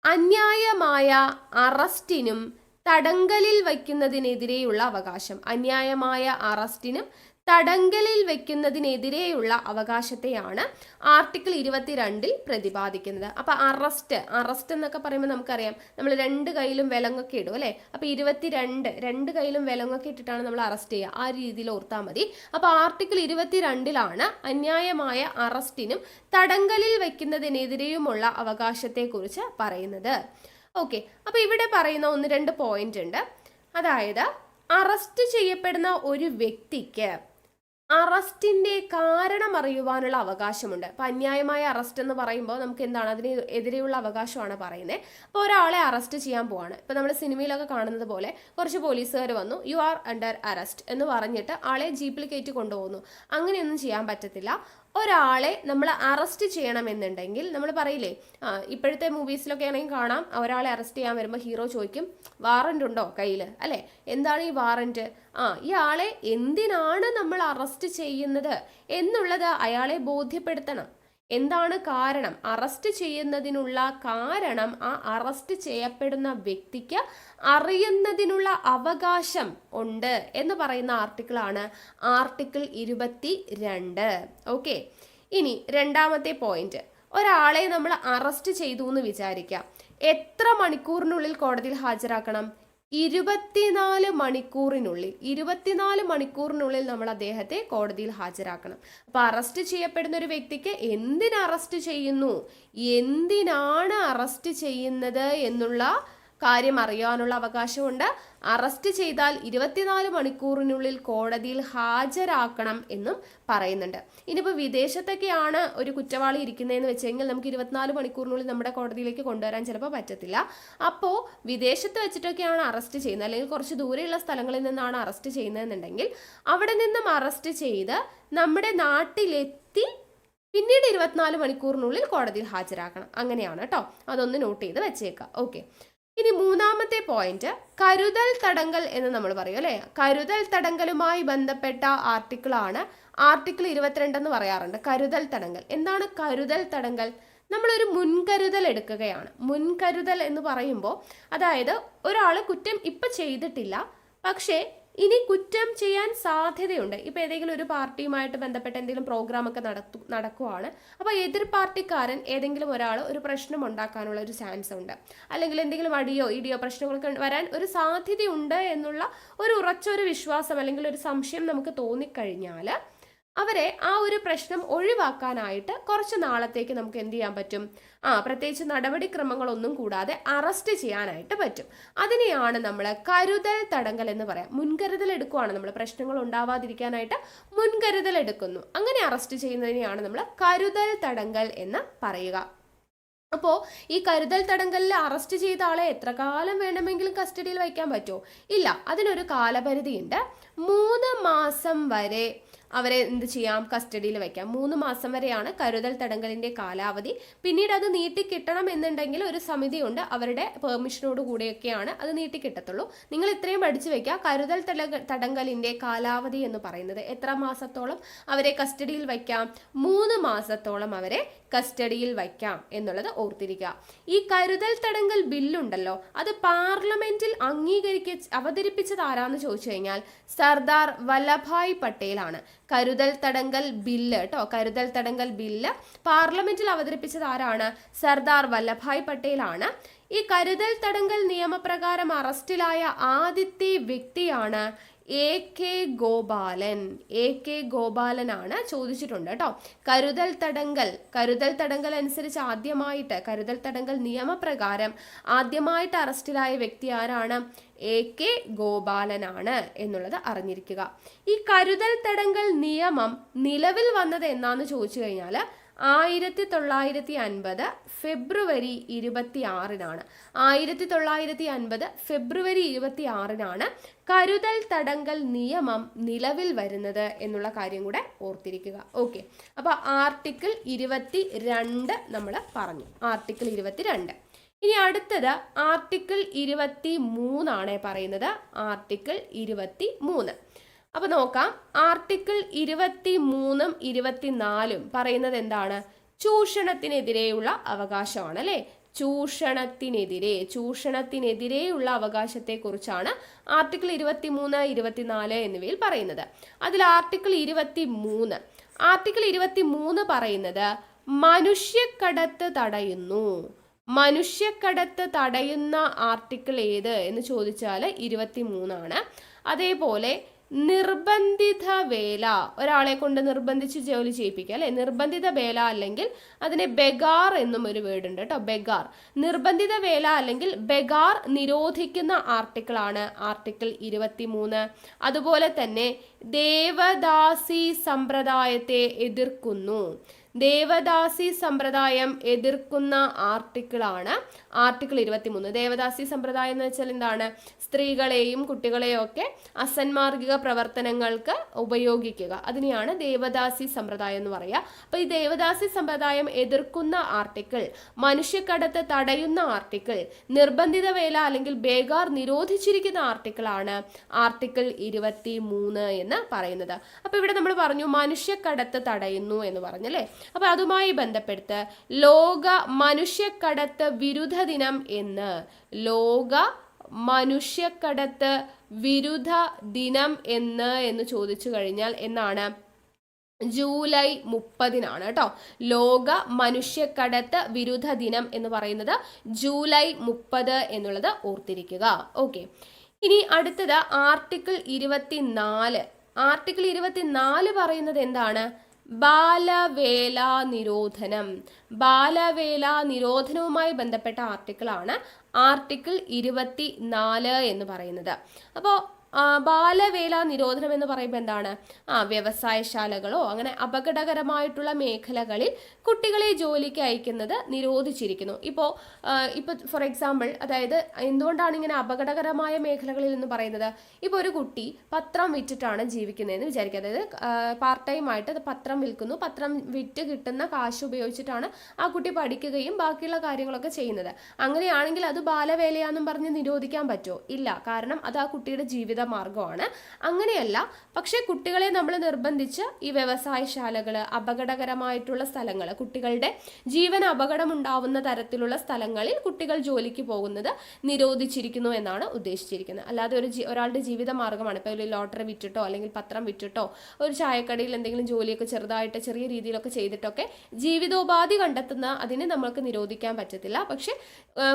അന്യായമായ അറസ്റ്റിനും തടങ്കലിൽ വയ്ക്കുന്നതിനെതിരെയുള്ള അവകാശം. അന്യായമായ അറസ്റ്റിനും തടങ്കലിൽ വെക്കുന്നതിനെതിരെയുള്ള അവകാശത്തെയാണ് ആർട്ടിക്കിൾ 22 പ്രതിപാദിക്കുന്നത്. അപ്പൊ അറസ്റ്റ് എന്നൊക്കെ പറയുമ്പോൾ നമുക്കറിയാം, നമ്മൾ 2 കൈയിലും വിലങ്ങൊക്കെ ഇടും അല്ലെ. അപ്പൊ 22 കൈയിലും വിലങ്ങൊക്കെ ഇട്ടിട്ടാണ് നമ്മൾ അറസ്റ്റ് ചെയ്യുക. ആ രീതിയിൽ ഓർത്താൽ മതി. അപ്പൊ ആർട്ടിക്കിൾ 22 അന്യായമായ അറസ്റ്റിനും തടങ്കലിൽ വെക്കുന്നതിനെതിരെയുമുള്ള അവകാശത്തെ കുറിച്ച് പറയുന്നത്. ഓക്കെ, അപ്പൊ ഇവിടെ പറയുന്ന 1-2 പോയിന്റ് ഉണ്ട്. അതായത് അറസ്റ്റ് ചെയ്യപ്പെടുന്ന ഒരു വ്യക്തിക്ക് അറസ്റ്റിന്റെ കാരണം അറിയുവാനുള്ള അവകാശമുണ്ട്. അപ്പൊ അന്യായമായ അറസ്റ്റ് എന്ന് പറയുമ്പോൾ നമുക്ക് എന്താണ്, അതിന് എതിരെയുള്ള അവകാശമാണ് പറയുന്നത്. അപ്പോൾ ഒരാളെ അറസ്റ്റ് ചെയ്യാൻ പോവാണ്. ഇപ്പൊ നമ്മൾ സിനിമയിലൊക്കെ കാണുന്നത് പോലെ കുറച്ച് പോലീസുകാർ വന്നു, യു ആർ അണ്ടർ അറസ്റ്റ് എന്ന് പറഞ്ഞിട്ട് ആളെ ജീപ്പിൽ കയറ്റി കൊണ്ടുപോകുന്നു. അങ്ങനെയൊന്നും ചെയ്യാൻ പറ്റത്തില്ല. ഒരാളെ നമ്മൾ അറസ്റ്റ് ചെയ്യണമെന്നുണ്ടെങ്കിൽ നമ്മൾ പറയില്ലേ, ഇപ്പോഴത്തെ മൂവീസിലൊക്കെ ആണെങ്കിൽ കാണാം, ഒരാളെ അറസ്റ്റ് ചെയ്യാൻ വരുമ്പോൾ ഹീറോ ചോദിക്കും വാറന്റ് ഉണ്ടോ കയ്യിൽ അല്ലെ. എന്താണ് ഈ വാറന്റ്? ഈ ആളെ എന്തിനാണ് നമ്മൾ അറസ്റ്റ് ചെയ്യുന്നത് എന്നുള്ളത് അയാളെ ബോധ്യപ്പെടുത്തണം. എന്താണ് കാരണം? അറസ്റ്റ് ചെയ്യുന്നതിനുള്ള കാരണം ആ അറസ്റ്റ് ചെയ്യപ്പെടുന്ന വ്യക്തിക്ക് അറിയുന്നതിനുള്ള അവകാശം ഉണ്ട് എന്ന് പറയുന്ന ആർട്ടിക്കിളാണ് ആർട്ടിക്കിൾ 22. ഓക്കെ, ഇനി രണ്ടാമത്തെ പോയിന്റ്, ഒരാളെ നമ്മൾ അറസ്റ്റ് ചെയ്തു എന്ന് വിചാരിക്കാം. എത്ര മണിക്കൂറിനുള്ളിൽ കോടതിയിൽ ഹാജരാക്കണം? 24 മണിക്കൂറിനുള്ളിൽ. 24 മണിക്കൂറിനുള്ളിൽ നമ്മൾ അദ്ദേഹത്തെ കോടതിയിൽ ഹാജരാക്കണം. അപ്പൊ അറസ്റ്റ് ചെയ്യപ്പെടുന്ന ഒരു വ്യക്തിക്ക് എന്തിന് അറസ്റ്റ് ചെയ്യുന്നു, എന്തിനാണ് അറസ്റ്റ് ചെയ്യുന്നത് എന്നുള്ള കാര്യം അറിയാനുള്ള അവകാശമുണ്ട്. അറസ്റ്റ് ചെയ്താൽ 24 മണിക്കൂറിനുള്ളിൽ കോടതിയിൽ ഹാജരാക്കണം എന്നും പറയുന്നുണ്ട്. ഇനിയിപ്പോൾ വിദേശത്തൊക്കെയാണ് ഒരു കുറ്റവാളി ഇരിക്കുന്നതെന്ന് വെച്ചെങ്കിൽ നമുക്ക് 24 മണിക്കൂറിനുള്ളിൽ നമ്മുടെ കോടതിയിലേക്ക് കൊണ്ടുവരാൻ ചിലപ്പോൾ പറ്റത്തില്ല. അപ്പോൾ വിദേശത്ത് വെച്ചിട്ടൊക്കെയാണ് അറസ്റ്റ് ചെയ്യുന്നത്, അല്ലെങ്കിൽ കുറച്ച് ദൂരെയുള്ള സ്ഥലങ്ങളിൽ നിന്നാണ് അറസ്റ്റ് ചെയ്യുന്നതെന്നുണ്ടെങ്കിൽ അവിടെ നിന്നും അറസ്റ്റ് ചെയ്ത് നമ്മുടെ നാട്ടിലെത്തി പിന്നീട് 24 മണിക്കൂറിനുള്ളിൽ കോടതിയിൽ ഹാജരാക്കണം. അങ്ങനെയാണ് കേട്ടോ. അതൊന്ന് നോട്ട് ചെയ്ത് വെച്ചേക്കാം. ഓക്കെ, ഇനി മൂന്നാമത്തെ പോയിന്റ് കരുതൽ തടങ്കൽ എന്ന് നമ്മൾ പറയും അല്ലെ. കരുതൽ തടങ്കലുമായി ബന്ധപ്പെട്ട ആർട്ടിക്കിളാണ് ആർട്ടിക്കിൾ 22 എന്ന് പറയാറുണ്ട്. കരുതൽ തടങ്കൽ എന്താണ്? കരുതൽ തടങ്കൽ നമ്മളൊരു മുൻകരുതൽ എടുക്കുകയാണ്. മുൻകരുതൽ എന്ന് പറയുമ്പോൾ അതായത് ഒരാൾ കുറ്റം ഇപ്പം ചെയ്തിട്ടില്ല, പക്ഷേ ഇനി കുറ്റം ചെയ്യാൻ സാധ്യതയുണ്ട്. ഇപ്പൊ ഏതെങ്കിലും ഒരു പാർട്ടിയുമായിട്ട് ബന്ധപ്പെട്ട എന്തെങ്കിലും പ്രോഗ്രാം ഒക്കെ നടക്കുവാണ്. അപ്പോൾ എതിർ പാർട്ടിക്കാരൻ ഏതെങ്കിലും ഒരാൾ ഒരു പ്രശ്നം ഉണ്ടാക്കാനുള്ള ഒരു ചാൻസ് ഉണ്ട്, അല്ലെങ്കിൽ എന്തെങ്കിലും അടിയോ ഇടിയോ പ്രശ്നങ്ങളൊക്കെ വരാൻ ഒരു സാധ്യതയുണ്ട് എന്നുള്ള ഒരു ഉറച്ചൊരു വിശ്വാസം അല്ലെങ്കിൽ ഒരു സംശയം നമുക്ക് തോന്നിക്കഴിഞ്ഞാൽ അവരെ ആ ഒരു പ്രശ്നം ഒഴിവാക്കാനായിട്ട് കുറച്ച് നാളത്തേക്ക് നമുക്ക് എന്ത് ചെയ്യാൻ പറ്റും? പ്രത്യേകിച്ച് നടപടിക്രമങ്ങളൊന്നും കൂടാതെ അറസ്റ്റ് ചെയ്യാനായിട്ട് പറ്റും. അതിനെയാണ് നമ്മൾ കരുതൽ തടങ്കൽ എന്ന് പറയാം. മുൻകരുതൽ എടുക്കുവാണ് നമ്മൾ, പ്രശ്നങ്ങൾ ഉണ്ടാവാതിരിക്കാനായിട്ട് മുൻകരുതൽ എടുക്കുന്നു. അങ്ങനെ അറസ്റ്റ് ചെയ്യുന്നതിനെയാണ് നമ്മൾ കരുതൽ തടങ്കൽ എന്ന് പറയുക. അപ്പോൾ ഈ കരുതൽ തടങ്കലിൽ അറസ്റ്റ് ചെയ്ത ആളെ എത്ര കാലം വേണമെങ്കിലും കസ്റ്റഡിയിൽ വയ്ക്കാൻ പറ്റുമോ? ഇല്ല, അതിനൊരു കാലപരിധിയുണ്ട്. 3 മാസം വരെ അവരെ എന്ത് ചെയ്യാം? കസ്റ്റഡിയിൽ വയ്ക്കാം. 3 മാസം വരെയാണ് കരുതൽ തടങ്കലിന്റെ കാലാവധി. പിന്നീട് അത് നീട്ടിക്കിട്ടണം എന്നുണ്ടെങ്കിൽ ഒരു സമിതിയുണ്ട്, അവരുടെ പെർമിഷനോട് കൂടെയൊക്കെയാണ് അത് നീട്ടിക്കിട്ടത്തുള്ളൂ. നിങ്ങൾ ഇത്രയും പഠിച്ചു വെക്കുക. കരുതൽ തടങ്കലിന്റെ കാലാവധി എന്ന് പറയുന്നത് എത്ര മാസത്തോളം അവരെ കസ്റ്റഡിയിൽ വയ്ക്കാം? 3 മാസത്തോളം അവരെ കസ്റ്റഡിയിൽ വയ്ക്കാം എന്നുള്ളത് ഓർത്തിരിക്കുക. ഈ കരുതൽ തടങ്കൽ ബില്ലുണ്ടല്ലോ, അത് പാർലമെന്റിൽ അവതരിപ്പിച്ചത് ആരാന്ന് ചോദിച്ചു കഴിഞ്ഞാൽ സർദാർ വല്ലഭായ് പട്ടേലാണ്. കരുതൽ തടങ്കൽ ബില്ല് കേട്ടോ, കരുതൽ തടങ്കൽ ബില്ല് പാർലമെന്റിൽ അവതരിപ്പിച്ചത് ആരാണ്? സർദാർ വല്ലഭായ് പട്ടേലാണ്. ഈ കരുതൽ തടങ്കൽ നിയമപ്രകാരം അറസ്റ്റിലായ ആദ്യത്തെ വ്യക്തിയാണ് AK ഗോപാലൻ. AK ഗോപാലനാണ് ചോദിച്ചിട്ടുണ്ട് കേട്ടോ. കരുതൽ തടങ്കൽ അനുസരിച്ച് ആദ്യമായിട്ട് കരുതൽ തടങ്കൽ നിയമപ്രകാരം ആദ്യമായിട്ട് അറസ്റ്റിലായ വ്യക്തി ആരാണ്? AK ഗോപാലനാണ് എന്നുള്ളത് അറിഞ്ഞിരിക്കുക. ഈ കരുതൽ തടങ്കൽ നിയമം നിലവിൽ വന്നത് എന്നാന്ന് ചോദിച്ചു കഴിഞ്ഞാൽ 1950 ഫെബ്രുവരി 26-നാണ്. 1950 ഫെബ്രുവരി 26-നാണ് കരുതൽ തടങ്കൽ നിയമം നിലവിൽ വരുന്നത് എന്നുള്ള കാര്യം കൂടെ ഓർത്തിരിക്കുക. ഓക്കെ, അപ്പൊ ആർട്ടിക്കിൾ 22 നമ്മൾ പറഞ്ഞു. ആർട്ടിക്കിൾ 22. ഇനി അടുത്തത് ആർട്ടിക്കിൾ 23 പറയുന്നത്. ആർട്ടിക്കിൾ 23. അപ്പൊ നോക്കാം. ആർട്ടിക്കിൾ 23 24 പറയുന്നത് എന്താണ്? ചൂഷണത്തിനെതിരെയുള്ള അവകാശമാണ് അല്ലെ. ചൂഷണത്തിനെതിരെയുള്ള അവകാശത്തെ കുറിച്ചാണ് ആർട്ടിക്കിൾ 23 24 എന്നിവയിൽ പറയുന്നത്. അതിൽ ആർട്ടിക്കിൾ 23 പറയുന്നത് മനുഷ്യക്കടത്ത് തടയുന്നു. മനുഷ്യക്കടത്ത് തടയുന്ന ആർട്ടിക്കിൾ ഏത് എന്ന് ചോദിച്ചാൽ 23. അതേപോലെ നിർബന്ധിത വേല, ഒരാളെ കൊണ്ട് നിർബന്ധിച്ച് ജോലി ചെയ്യിപ്പിക്കുക അല്ലെ. നിർബന്ധിത വേല അല്ലെങ്കിൽ അതിനെ ബെഗാർ എന്നും ഒരു വേർഡ് ഉണ്ട് കേട്ടോ. ബെഗാർ, നിർബന്ധിത വേല അല്ലെങ്കിൽ ബെഗാർ നിരോധിക്കുന്ന ആർട്ടിക്കിളാണ് ആർട്ടിക്കിൾ 23. അതുപോലെ തന്നെ ദേവദാസി സമ്പ്രദായത്തെ എതിർക്കുന്നു. ദേവദാസി സമ്പ്രദായം എതിർക്കുന്ന ആർട്ടിക്കിളാണ് ആർട്ടിക്കിൾ 23. ദേവദാസി സമ്പ്രദായം എന്ന് വെച്ചാൽ എന്താണ്? സ്ത്രീകളെയും കുട്ടികളെയും ഒക്കെ അസന്മാർഗിക പ്രവർത്തനങ്ങൾക്ക് ഉപയോഗിക്കുക, അതിനെയാണ് ദേവദാസി സമ്പ്രദായം എന്ന് പറയുക. അപ്പൊ ഈ ദേവദാസി സമ്പ്രദായം എതിർക്കുന്ന ആർട്ടിക്കിൾ, മനുഷ്യക്കടത്ത് തടയുന്ന ആർട്ടിക്കിൾ, നിർബന്ധിത വേല അല്ലെങ്കിൽ ബേഗാർ നിരോധിച്ചിരിക്കുന്ന ആർട്ടിക്കിളാണ് ആർട്ടിക്കിൾ 23 എന്ന് പറയുന്നത്. അപ്പൊ ഇവിടെ നമ്മൾ പറഞ്ഞു മനുഷ്യക്കടത്ത് തടയുന്നു എന്ന് പറഞ്ഞല്ലേ. അപ്പൊ അതുമായി ബന്ധപ്പെട്ട് ലോക മനുഷ്യക്കടത്ത് വിരുദ്ധ ദിനം എന്ന്, ലോക മനുഷ്യക്കടത്ത് വിരുദ്ധ ദിനം എന്ന് ചോദിച്ചു കഴിഞ്ഞാൽ എന്നാണ്? ജൂലൈ 30-നാണ് കേട്ടോ. ലോക മനുഷ്യക്കടത്ത് വിരുദ്ധ ദിനം എന്ന് പറയുന്നത് ജൂലൈ 30 എന്നുള്ളത് ഓർത്തിരിക്കുക. ഓക്കെ, ഇനി അടുത്തത് ആർട്ടിക്കിൾ 24. ആർട്ടിക്കിൾ 24 പറയുന്നത് എന്താണ്? ബാലവേല നിരോധനം. ബാലവേല നിരോധനവുമായി ബന്ധപ്പെട്ട ആർട്ടിക്കിളാണ് ആർട്ടിക്കിൾ 24 എന്ന് പറയുന്നത്. അപ്പോൾ ബാലവേല നിരോധനം എന്ന് പറയുമ്പോൾ എന്താണ്? വ്യവസായശാലകളോ അങ്ങനെ അപകടകരമായിട്ടുള്ള മേഖലകളിൽ കുട്ടികളെ ജോലിക്ക് അയക്കുന്നത് നിരോധിച്ചിരിക്കുന്നു. ഇപ്പോൾ ഫോർ എക്സാമ്പിൾ, അതായത് എന്തുകൊണ്ടാണ് ഇങ്ങനെ അപകടകരമായ മേഖലകളിൽ എന്ന് പറയുന്നത്? ഇപ്പോൾ ഒരു കുട്ടി പത്രം വിറ്റിട്ടാണ് ജീവിക്കുന്നതെന്ന് വിചാരിക്കുക. അതായത് പാർട്ട് ടൈം ആയിട്ട് പത്രം വിൽക്കുന്നു. പത്രം വിറ്റ് കിട്ടുന്ന കാശ് ഉപയോഗിച്ചിട്ടാണ് ആ കുട്ടി പഠിക്കുകയും ബാക്കിയുള്ള കാര്യങ്ങളൊക്കെ ചെയ്യുന്നത്. അങ്ങനെയാണെങ്കിൽ അത് ബാലവേലയാണെന്നും പറഞ്ഞ് നിരോധിക്കാൻ പറ്റുമോ? ഇല്ല, കാരണം അത് ആ കുട്ടിയുടെ ജീവിത മാർഗമാണ്. അങ്ങനെയല്ല, പക്ഷെ കുട്ടികളെ നമ്മൾ നിർബന്ധിച്ച് ഈ വ്യവസായശാലകൾ, അപകടകരമായിട്ടുള്ള സ്ഥലങ്ങൾ, കുട്ടികളുടെ ജീവന് അപകടമുണ്ടാവുന്ന തരത്തിലുള്ള സ്ഥലങ്ങളിൽ കുട്ടികൾ ജോലിക്ക് പോകുന്നത് നിരോധിച്ചിരിക്കുന്നു എന്നാണ് ഉദ്ദേശിച്ചിരിക്കുന്നത്. അല്ലാതെ ഒരാളുടെ ജീവിത മാർഗമാണ്. ഇപ്പോൾ ഒരു ലോട്ടറി വിറ്റിട്ടോ അല്ലെങ്കിൽ പത്രം വിറ്റിട്ടോ ഒരു ചായക്കടയിൽ എന്തെങ്കിലും ജോലിയൊക്കെ ചെറിയ രീതിയിലൊക്കെ ചെയ്തിട്ടൊക്കെ ജീവിതോപാധി കണ്ടെത്തുന്ന അതിനെ നമ്മൾക്ക് നിരോധിക്കാൻ പറ്റത്തില്ല. പക്ഷെ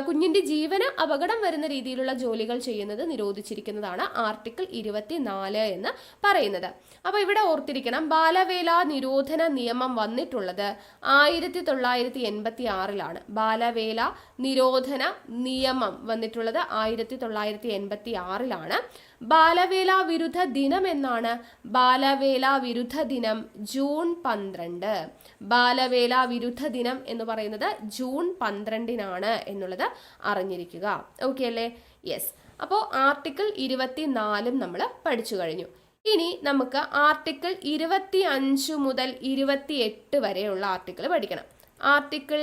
കുഞ്ഞിന്റെ ജീവന് അപകടം വരുന്ന രീതിയിലുള്ള ജോലികൾ ചെയ്യുന്നത് നിരോധിച്ചിരിക്കുന്നതാണ് ആർട്ടിക്കിൾ 24 എന്ന് പറയുന്നത്. അപ്പോൾ ഇവിടെ ഓർത്തിരിക്കണം, ബാലവേല നിരോധന നിയമം വന്നിട്ടുള്ളത് 1986 ബാലവേല നിരോധന നിയമം വന്നിട്ടുള്ളത് 1986. ബാലവേല വിരുദ്ധ ദിനം എന്നാണ്? ബാലവേല വിരുദ്ധ ദിനം ജൂൺ 12. ബാലവേല വിരുദ്ധ ദിനം എന്ന് പറയുന്നത് ജൂൺ 12 എന്നുള്ളത് അറിഞ്ഞിരിക്കുക. ഓക്കെ അല്ലേ? യെസ്. അപ്പോൾ ആർട്ടിക്കിൾ 24 നമ്മൾ പഠിച്ചു കഴിഞ്ഞു. ഇനി നമുക്ക് ആർട്ടിക്കിൾ 25 മുതൽ 28 വരെയുള്ള ആർട്ടിക്കിൾ പഠിക്കണം. ആർട്ടിക്കിൾ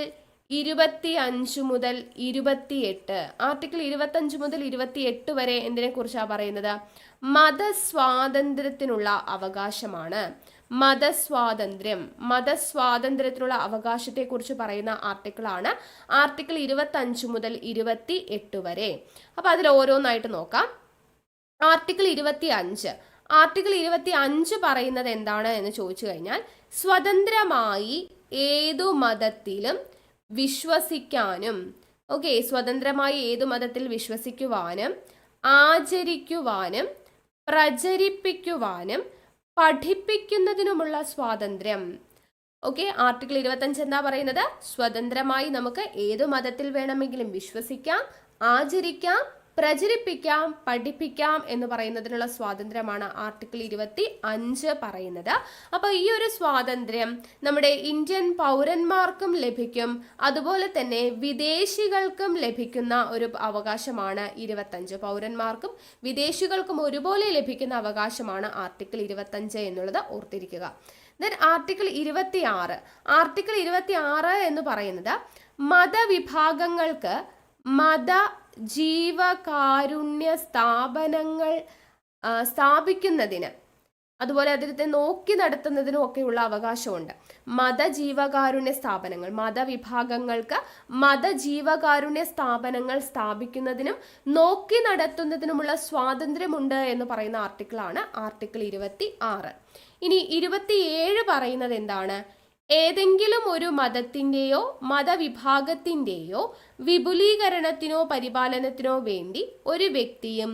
25 മുതൽ 28, ആർട്ടിക്കിൾ 25 മുതൽ 28 വരെ എന്തിനെ കുറിച്ചാണ് പറയുന്നത്? മതസ്വാതന്ത്ര്യത്തിനുള്ള അവകാശമാണ്. മതസ്വാതന്ത്ര്യത്തിനുള്ള അവകാശത്തെക്കുറിച്ച് പറയുന്ന ആർട്ടിക്കിളാണ് ആർട്ടിക്കിൾ 25 മുതൽ 28 വരെ. അപ്പൊ അതിൽ ഓരോന്നായിട്ട് നോക്കാം. ആർട്ടിക്കിൾ 25 പറയുന്നത് എന്താണ് എന്ന് ചോദിച്ചു കഴിഞ്ഞാൽ, സ്വതന്ത്രമായി ഏതു മതത്തിലും വിശ്വസിക്കാനും, സ്വതന്ത്രമായി ഏതു മതത്തിൽ വിശ്വസിക്കുവാനും ആചരിക്കുവാനും പ്രചരിപ്പിക്കുവാനും പഠിപ്പിക്കുന്നതിനുമുള്ള സ്വാതന്ത്ര്യം. ആർട്ടിക്കിൾ 25 എന്താ പറയുന്നത്? സ്വതന്ത്രമായി നമുക്ക് ഏതു മതത്തിൽ വേണമെങ്കിലും വിശ്വസിക്കാം, ആചരിക്കാം, പ്രചരിപ്പിക്കാം, പഠിപ്പിക്കാം എന്ന് പറയുന്നതിനുള്ള സ്വാതന്ത്ര്യമാണ് ആർട്ടിക്കിൾ 25 പറയുന്നത്. അപ്പോൾ ഈ ഒരു സ്വാതന്ത്ര്യം നമ്മുടെ ഇന്ത്യൻ പൗരന്മാർക്കും ലഭിക്കും, അതുപോലെ തന്നെ വിദേശികൾക്കും ലഭിക്കുന്ന ഒരു അവകാശമാണ് 25. പൗരന്മാർക്കും വിദേശികൾക്കും ഒരുപോലെ ലഭിക്കുന്ന അവകാശമാണ് ആർട്ടിക്കിൾ 25 എന്നുള്ളത് ഓർത്തിരിക്കുക. ദെൻ ആർട്ടിക്കിൾ 26 എന്ന് പറയുന്നത് മതവിഭാഗങ്ങൾക്ക് ജീവകാരുണ്യ സ്ഥാപനങ്ങൾ സ്ഥാപിക്കുന്നതിന്, അതുപോലെ അതിനെ നോക്കി നടത്തുന്നതിനും ഒക്കെയുള്ള അവകാശമുണ്ട്. മതജീവകാരുണ്യ സ്ഥാപനങ്ങൾ, മതവിഭാഗങ്ങൾക്ക് മതജീവകാരുണ്യ സ്ഥാപനങ്ങൾ സ്ഥാപിക്കുന്നതിനും നോക്കി നടത്തുന്നതിനുമുള്ള സ്വാതന്ത്ര്യമുണ്ട് എന്ന് പറയുന്ന ആർട്ടിക്കിളാണ് ആർട്ടിക്കിൾ 26. ഇനി 27 പറയുന്നത് എന്താണ്? ഏതെങ്കിലും ഒരു മതത്തിൻ്റെയോ മതവിഭാഗത്തിൻ്റെയോ വിപുലീകരണത്തിനോ പരിപാലനത്തിനോ വേണ്ടി ഒരു വ്യക്തിയും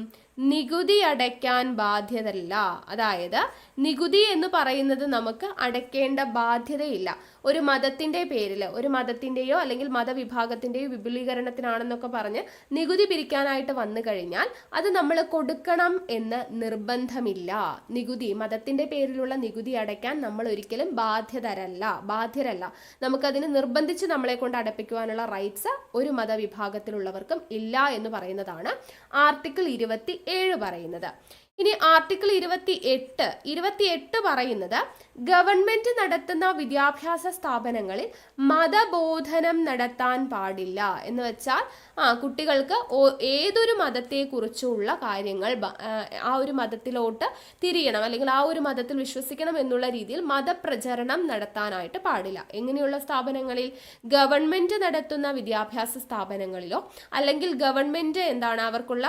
നികുതി അടയ്ക്കാൻ ബാധ്യതല്ല. അതായത് നികുതി എന്ന് പറയുന്നത് നമുക്ക് അടയ്ക്കേണ്ട ബാധ്യതയില്ല. ഒരു മതത്തിൻ്റെ പേരിൽ, ഒരു മതത്തിൻ്റെയോ അല്ലെങ്കിൽ മതവിഭാഗത്തിൻ്റെയോ വിപുലീകരണത്തിനാണെന്നൊക്കെ പറഞ്ഞ് നികുതി പിരിക്കാനായിട്ട് വന്നു കഴിഞ്ഞാൽ അത് നമ്മൾ കൊടുക്കണം എന്ന് നിർബന്ധമില്ല. നികുതി, മതത്തിൻ്റെ പേരിലുള്ള നികുതി അടയ്ക്കാൻ നമ്മൾ ഒരിക്കലും ബാധ്യരല്ല. നമുക്കതിന് നിർബന്ധിച്ച് നമ്മളെ കൊണ്ട് അടപ്പിക്കുവാനുള്ള റൈറ്റ്സ് ഒരു മതവിഭാഗത്തിലുള്ളവർക്കും ഇല്ല എന്ന് പറയുന്നതാണ് ആർട്ടിക്കിൾ 27 പറയുന്നത്. ഇനി ആർട്ടിക്കിൾ 28 പറയുന്നത് ഗവൺമെന്റ് നടത്തുന്ന വിദ്യാഭ്യാസ സ്ഥാപനങ്ങളിൽ മതബോധനം നടത്താൻ പാടില്ല. എന്ന് വെച്ചാൽ കുട്ടികൾക്ക് ഏതൊരു മതത്തെക്കുറിച്ചുള്ള കാര്യങ്ങൾ ആ ഒരു മതത്തിലോട്ട് തിരിയണം, അല്ലെങ്കിൽ ആ ഒരു മതത്തിൽ വിശ്വസിക്കണം എന്നുള്ള രീതിയിൽ മതപ്രചരണം നടത്താനായിട്ട് പാടില്ല. എങ്ങനെയുള്ള സ്ഥാപനങ്ങളിൽ? ഗവൺമെന്റ് നടത്തുന്ന വിദ്യാഭ്യാസ സ്ഥാപനങ്ങളിലോ, അല്ലെങ്കിൽ ഗവൺമെന്റ് അവർക്കുള്ള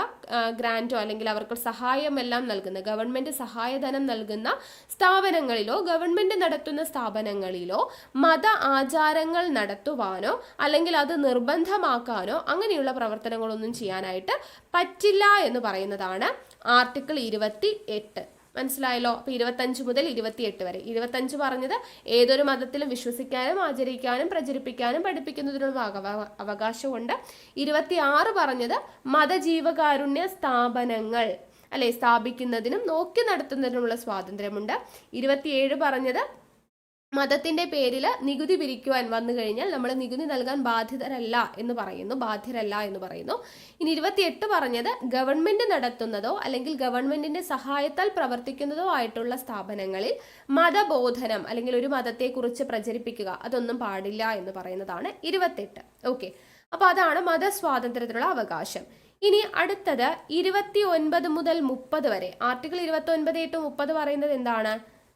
ഗ്രാൻറ്റോ അല്ലെങ്കിൽ അവർക്ക് സഹായമെല്ലാം നൽകുന്ന, ഗവൺമെന്റ് സഹായധനം നൽകുന്ന സ്ഥാപനങ്ങളിലോ ഗവൺമെന്റ് നടത്തുന്ന സ്ഥാപനങ്ങളിലോ മത ആചാരങ്ങൾ നടത്തുവാനോ അല്ലെങ്കിൽ അത് നിർബന്ധമാക്കാനോ അങ്ങനെയുള്ള പ്രവർത്തനങ്ങളൊന്നും ചെയ്യാനായിട്ട് പറ്റില്ല എന്ന് പറയുന്നതാണ് ആർട്ടിക്കിൾ 28. മനസ്സിലായല്ലോ? അപ്പൊ 25 മുതൽ 28 വരെ. 25 പറഞ്ഞത് ഏതൊരു മതത്തിലും വിശ്വസിക്കാനും ആചരിക്കാനും പ്രചരിപ്പിക്കാനും പഠിപ്പിക്കുന്നതിനുള്ള അവകാശമുണ്ട്. 26 പറഞ്ഞത് മതജീവകാരുണ്യ സ്ഥാപനങ്ങൾ സ്ഥാപിക്കുന്നതിനും നോക്കി നടത്തുന്നതിനുമുള്ള സ്വാതന്ത്ര്യമുണ്ട്. 27 പറഞ്ഞത് മതത്തിന്റെ പേരിൽ നികുതി പിരിക്കുവാൻ വന്നു കഴിഞ്ഞാൽ നമ്മൾ നികുതി നൽകാൻ ബാധ്യരല്ല എന്ന് പറയുന്നു. ഇനി 28 പറഞ്ഞത് ഗവൺമെന്റ് നടത്തുന്നതോ അല്ലെങ്കിൽ ഗവൺമെന്റിന്റെ സഹായത്താൽ പ്രവർത്തിക്കുന്നതോ ആയിട്ടുള്ള സ്ഥാപനങ്ങളിൽ മതബോധനം അല്ലെങ്കിൽ ഒരു മതത്തെക്കുറിച്ച് പ്രചരിപ്പിക്കുക അതൊന്നും പാടില്ല എന്ന് പറയുന്നതാണ് 28. ഓക്കെ, അപ്പൊ അതാണ് മതസ്വാതന്ത്ര്യത്തിനുള്ള അവകാശം. ഇനി അടുത്തത് 29 മുതൽ 30 വരെ. ആർട്ടിക്കിൾ 29-30 പറയുന്നത് എന്താണ്?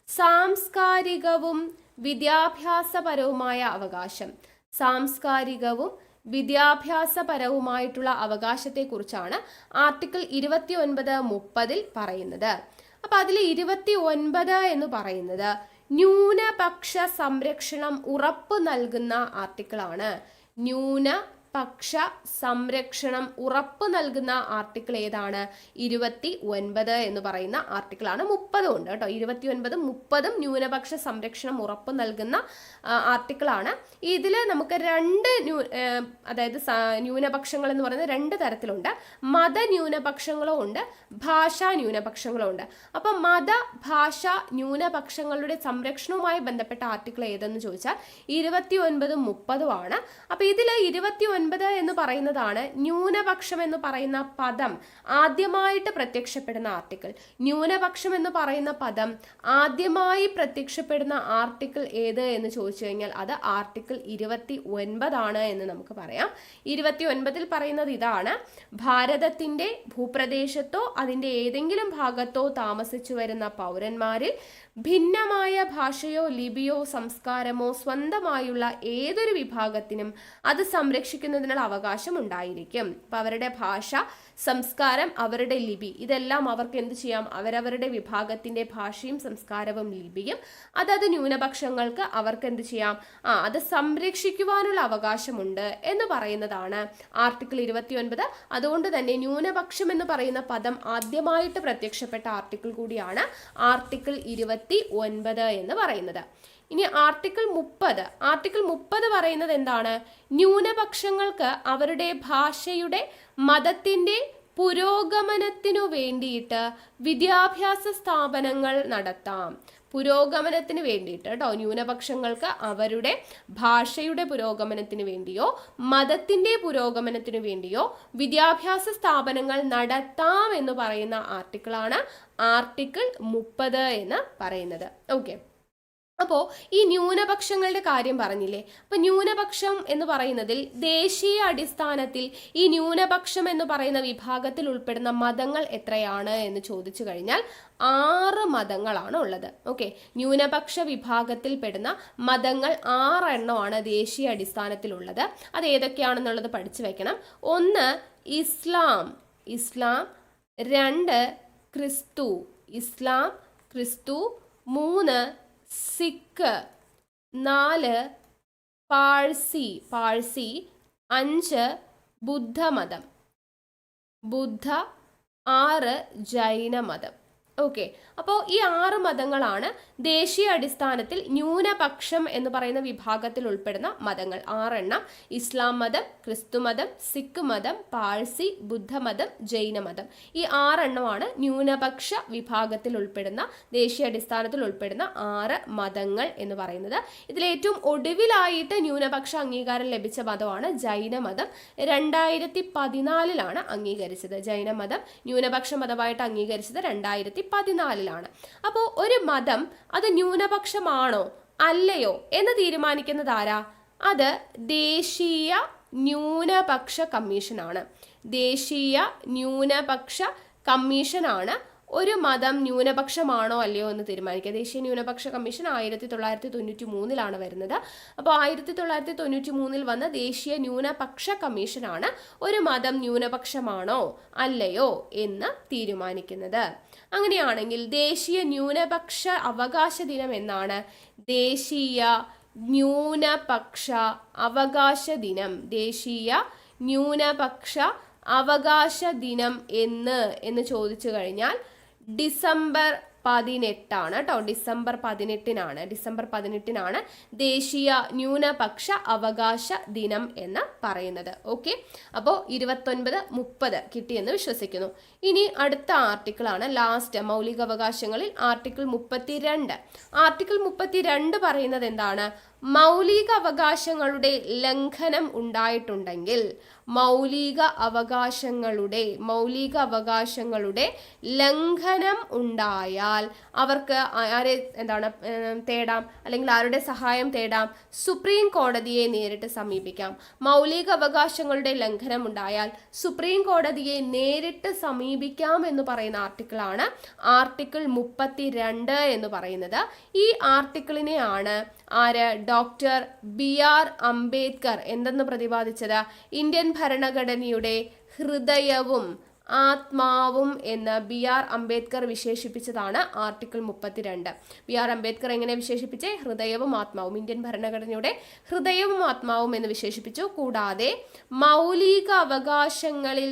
സാംസ്കാരികവും വിദ്യാഭ്യാസപരവുമായ അവകാശം. സാംസ്കാരികവും വിദ്യാഭ്യാസപരവുമായിട്ടുള്ള അവകാശത്തെക്കുറിച്ചാണ് ആർട്ടിക്കിൾ 29-30 പറയുന്നത്. അപ്പൊ അതിൽ 29 എന്ന് പറയുന്നത് ന്യൂനപക്ഷ സംരക്ഷണം ഉറപ്പു നൽകുന്ന ആർട്ടിക്കിളാണ്. ന്യൂനപക്ഷ സംരക്ഷണം ഉറപ്പു നൽകുന്ന ആർട്ടിക്കിൾ ഏതാണ്? 29 എന്ന് പറയുന്ന ആർട്ടിക്കിളാണ്. 30 ഉണ്ട് കേട്ടോ. 29, 30 ന്യൂനപക്ഷ സംരക്ഷണം ഉറപ്പു നൽകുന്ന ആർട്ടിക്കിളാണ്. ഇതിൽ നമുക്ക് അതായത് ന്യൂനപക്ഷങ്ങൾ എന്ന് പറയുന്നത് 2 തരത്തിലുണ്ട്. മത ന്യൂനപക്ഷങ്ങളും ഉണ്ട്, ഭാഷാ ന്യൂനപക്ഷങ്ങളും ഉണ്ട്. അപ്പൊ മത ഭാഷ ന്യൂനപക്ഷങ്ങളുടെ സംരക്ഷണവുമായി ബന്ധപ്പെട്ട ആർട്ടിക്കിൾ ഏതെന്ന് ചോദിച്ചാൽ 29, 30 ആണ്. അപ്പൊ ഇതിൽ 29 എന്ന് പറയുന്നതാണ് ന്യൂനപക്ഷം എന്ന് പറയുന്ന പദം ആദ്യമായിട്ട് പ്രത്യക്ഷപ്പെടുന്ന ആർട്ടിക്കിൾ. ന്യൂനപക്ഷം എന്ന് പറയുന്ന പദം ആദ്യമായി പ്രത്യക്ഷപ്പെടുന്ന ആർട്ടിക്കിൾ ഏത് എന്ന് ചോദിച്ചു കഴിഞ്ഞാൽ അത് ആർട്ടിക്കിൾ 29 ആണ് എന്ന് നമുക്ക് പറയാം. 29 പറയുന്നത് ഇതാണ്: ഭാരതത്തിന്റെ ഭൂപ്രദേശത്തോ അതിന്റെ ഏതെങ്കിലും ഭാഗത്തോ താമസിച്ചു വരുന്ന പൗരന്മാരിൽ ഭിന്നമായ ഭാഷയോ ലിപിയോ സംസ്കാരമോ സ്വന്തമായുള്ള ഏതൊരു വിഭാഗത്തിനും അത് സംരക്ഷിക്കുന്നതിനുള്ള അവകാശം ഉണ്ടായിരിക്കും. അപ്പൊ അവരുടെ ഭാഷ, സംസ്കാരം, അവരുടെ ലിപി, ഇതെല്ലാം അവർക്ക് എന്ത് ചെയ്യാം? അവരവരുടെ വിഭാഗത്തിന്റെ ഭാഷയും സംസ്കാരവും ലിപിയും അതത് ന്യൂനപക്ഷങ്ങൾക്ക് അവർക്ക് എന്ത് ചെയ്യാം? അത് സംരക്ഷിക്കുവാനുള്ള അവകാശമുണ്ട് എന്ന് പറയുന്നതാണ് ആർട്ടിക്കിൾ 29. അതുകൊണ്ട് തന്നെ ന്യൂനപക്ഷം എന്ന് പറയുന്ന പദം ആദ്യമായിട്ട് പ്രത്യക്ഷപ്പെട്ട ആർട്ടിക്കിൾ കൂടിയാണ് ആർട്ടിക്കിൾ 29 എന്ന് പറയുന്നത്. ഇനി ആർട്ടിക്കിൾ 30 പറയുന്നത് എന്താണ്? ന്യൂനപക്ഷങ്ങൾക്ക് അവരുടെ ഭാഷയുടെ, മതത്തിന്റെ പുരോഗമനത്തിനു വേണ്ടിയിട്ട് വിദ്യാഭ്യാസ സ്ഥാപനങ്ങൾ നടത്താം. പുരോഗമനത്തിന് വേണ്ടിയിട്ട് കേട്ടോ, ന്യൂനപക്ഷങ്ങൾക്ക് അവരുടെ ഭാഷയുടെ പുരോഗമനത്തിന് വേണ്ടിയോ മതത്തിന്റെ പുരോഗമനത്തിന് വേണ്ടിയോ വിദ്യാഭ്യാസ സ്ഥാപനങ്ങൾ നടത്താം എന്ന് പറയുന്ന ആർട്ടിക്കിളാണ് ആർട്ടിക്കിൾ 30 എന്ന് പറയുന്നത്. ഓക്കെ, അപ്പോൾ ഈ ന്യൂനപക്ഷങ്ങളുടെ കാര്യം പറഞ്ഞില്ലേ? അപ്പൊ ന്യൂനപക്ഷം എന്ന് പറയുന്നതിൽ ദേശീയ അടിസ്ഥാനത്തിൽ ഈ ന്യൂനപക്ഷം എന്ന് പറയുന്ന വിഭാഗത്തിൽ ഉൾപ്പെടുന്ന മതങ്ങൾ എത്രയാണ് എന്ന് ചോദിച്ചു കഴിഞ്ഞാൽ 6 മതങ്ങളാണ് ഉള്ളത്. ഓക്കെ, ന്യൂനപക്ഷ വിഭാഗത്തിൽ പെടുന്ന മതങ്ങൾ 6 എണ്ണമാണ് ദേശീയ അടിസ്ഥാനത്തിലുള്ളത്. അത് ഏതൊക്കെയാണെന്നുള്ളത് പഠിച്ചു വെക്കണം. 1 ഇസ്ലാം, 2 ക്രിസ്തു, 3 സിഖ്, 4 പാഴ്സി, 5 ബുദ്ധമതം, 6 ജൈനമതം. ഓക്കെ, അപ്പോൾ ഈ 6 മതങ്ങളാണ് ദേശീയ അടിസ്ഥാനത്തിൽ ന്യൂനപക്ഷം എന്ന് പറയുന്ന വിഭാഗത്തിൽ ഉൾപ്പെടുന്ന മതങ്ങൾ. 6 എണ്ണം: ഇസ്ലാം മതം, ക്രിസ്തു മതം, സിഖ് മതം, പാഴ്സി, ബുദ്ധമതം, ജൈനമതം. ഈ 6 എണ്ണമാണ് ന്യൂനപക്ഷ വിഭാഗത്തിൽ ഉൾപ്പെടുന്ന, ദേശീയ അടിസ്ഥാനത്തിൽ ഉൾപ്പെടുന്ന 6 മതങ്ങൾ എന്ന് പറയുന്നത്. ഇതിൽ ഏറ്റവും ഒടുവിലായിട്ട് ന്യൂനപക്ഷ അംഗീകാരം ലഭിച്ച മതമാണ് ജൈനമതം. 2014 അംഗീകരിച്ചത്. ജൈനമതം ന്യൂനപക്ഷ മതമായിട്ട് അംഗീകരിച്ചത് 2014. അപ്പോൾ ഒരു മതം അത് ന്യൂനപക്ഷമാണോ അല്ലയോ എന്ന് തീരുമാനിക്കുന്നത് ആരാ? അത് ദേശീയ ന്യൂനപക്ഷ കമ്മീഷനാണ്. ദേശീയ ന്യൂനപക്ഷ കമ്മീഷനാണ് ഒരു മതം ന്യൂനപക്ഷമാണോ അല്ലയോ എന്ന് തീരുമാനിക്കുക. ദേശീയ ന്യൂനപക്ഷ കമ്മീഷൻ 1993 വരുന്നത്. അപ്പോൾ 1993 വന്ന ദേശീയ ന്യൂനപക്ഷ കമ്മീഷനാണ് ഒരു മതം ന്യൂനപക്ഷമാണോ അല്ലയോ എന്ന് തീരുമാനിക്കുന്നത്. അങ്ങനെയാണെങ്കിൽ ദേശീയ ന്യൂനപക്ഷ അവകാശ ദിനം എന്നാണ്? ദേശീയ ന്യൂനപക്ഷ അവകാശ ദിനം. ദേശീയ ന്യൂനപക്ഷ അവകാശ ദിനം എന്ന് ചോദിച്ചു കഴിഞ്ഞാൽ ഡിസംബർ 18 കേട്ടോ. ഡിസംബർ 18 ദേശീയ ന്യൂനപക്ഷ അവകാശ ദിനം എന്ന് പറയുന്നത്. ഓക്കെ, അപ്പോൾ 29, 30 കിട്ടിയെന്ന് വിശ്വസിക്കുന്നു. ഇനി അടുത്ത ആർട്ടിക്കിളാണ് ലാസ്റ്റ്, മൗലിക അവകാശങ്ങളിൽ ആർട്ടിക്കിൾ 32. ആർട്ടിക്കിൾ 32 പറയുന്നത് എന്താണ്? മൗലിക അവകാശങ്ങളുടെ ലംഘനം ഉണ്ടായിട്ടുണ്ടെങ്കിൽ, മൗലിക അവകാശങ്ങളുടെ ലംഘനം ഉണ്ടായാൽ അവർക്ക് തേടാം, അല്ലെങ്കിൽ ആരുടെ സഹായം തേടാം? സുപ്രീം കോടതിയെ നേരിട്ട് സമീപിക്കാം. മൗലിക അവകാശങ്ങളുടെ ലംഘനം ഉണ്ടായാൽ സുപ്രീം കോടതിയെ നേരിട്ട് സമീപിക്കാം എന്ന് പറയുന്ന ആർട്ടിക്കിളാണ് ആർട്ടിക്കിൾ 32 എന്ന് പറയുന്നത്. ഈ ആർട്ടിക്കിളിനെയാണ് ഡോക്ടർ BR അംബേദ്കർ എന്തെന്ന് പ്രതിപാദിച്ചത്? ഇന്ത്യൻ ഭരണഘടനയുടെ ഹൃദയവും ആത്മാവും എന്ന് BR അംബേദ്കർ വിശേഷിപ്പിച്ചതാണ് ആർട്ടിക്കിൾ 32. BR അംബേദ്കർ എങ്ങനെ വിശേഷിപ്പിച്ചേ? ഹൃദയവും ആത്മാവും. ഇന്ത്യൻ ഭരണഘടനയുടെ ഹൃദയവും ആത്മാവും എന്ന് വിശേഷിപ്പിച്ചു. കൂടാതെ മൗലിക അവകാശങ്ങളിൽ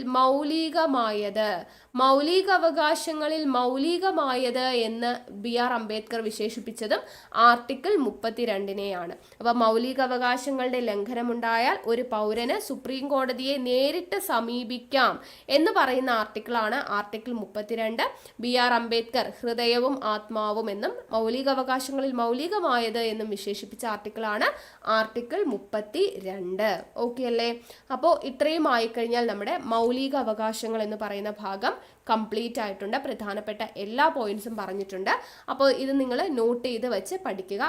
മൗലികമായത് എന്ന് BR അംബേദ്കർ വിശേഷിപ്പിച്ചതും ആർട്ടിക്കിൾ 32നെയാണ്. അപ്പൊ മൗലിക അവകാശങ്ങളുടെ ലംഘനമുണ്ടായാൽ ഒരു പൗരന് സുപ്രീം കോടതിയെ നേരിട്ട് സമീപിക്കാം എന്ന് പറയുന്ന ആർട്ടിക്കിളാണ് ആർട്ടിക്കിൾ 32. BR അംബേദ്കർ ഹൃദയവും ആത്മാവും എന്നും മൗലിക അവകാശങ്ങളിൽ മൗലികമായത് എന്നും വിശേഷിപ്പിച്ച ആർട്ടിക്കിളാണ് ആർട്ടിക്കിൾ 32. ഓക്കെ അല്ലേ? അപ്പോൾ ഇത്രയും ആയിക്കഴിഞ്ഞാൽ നമ്മുടെ മൗലിക അവകാശങ്ങൾ എന്ന് പറയുന്ന ഭാഗം കംപ്ലീറ്റ് ആയിട്ടുണ്ട്. പ്രധാനപ്പെട്ട എല്ലാ പോയിന്റ്സും പറഞ്ഞിട്ടുണ്ട്. അപ്പോൾ ഇത് നിങ്ങൾ നോട്ട് ചെയ്ത് വെച്ച് പഠിക്കുക.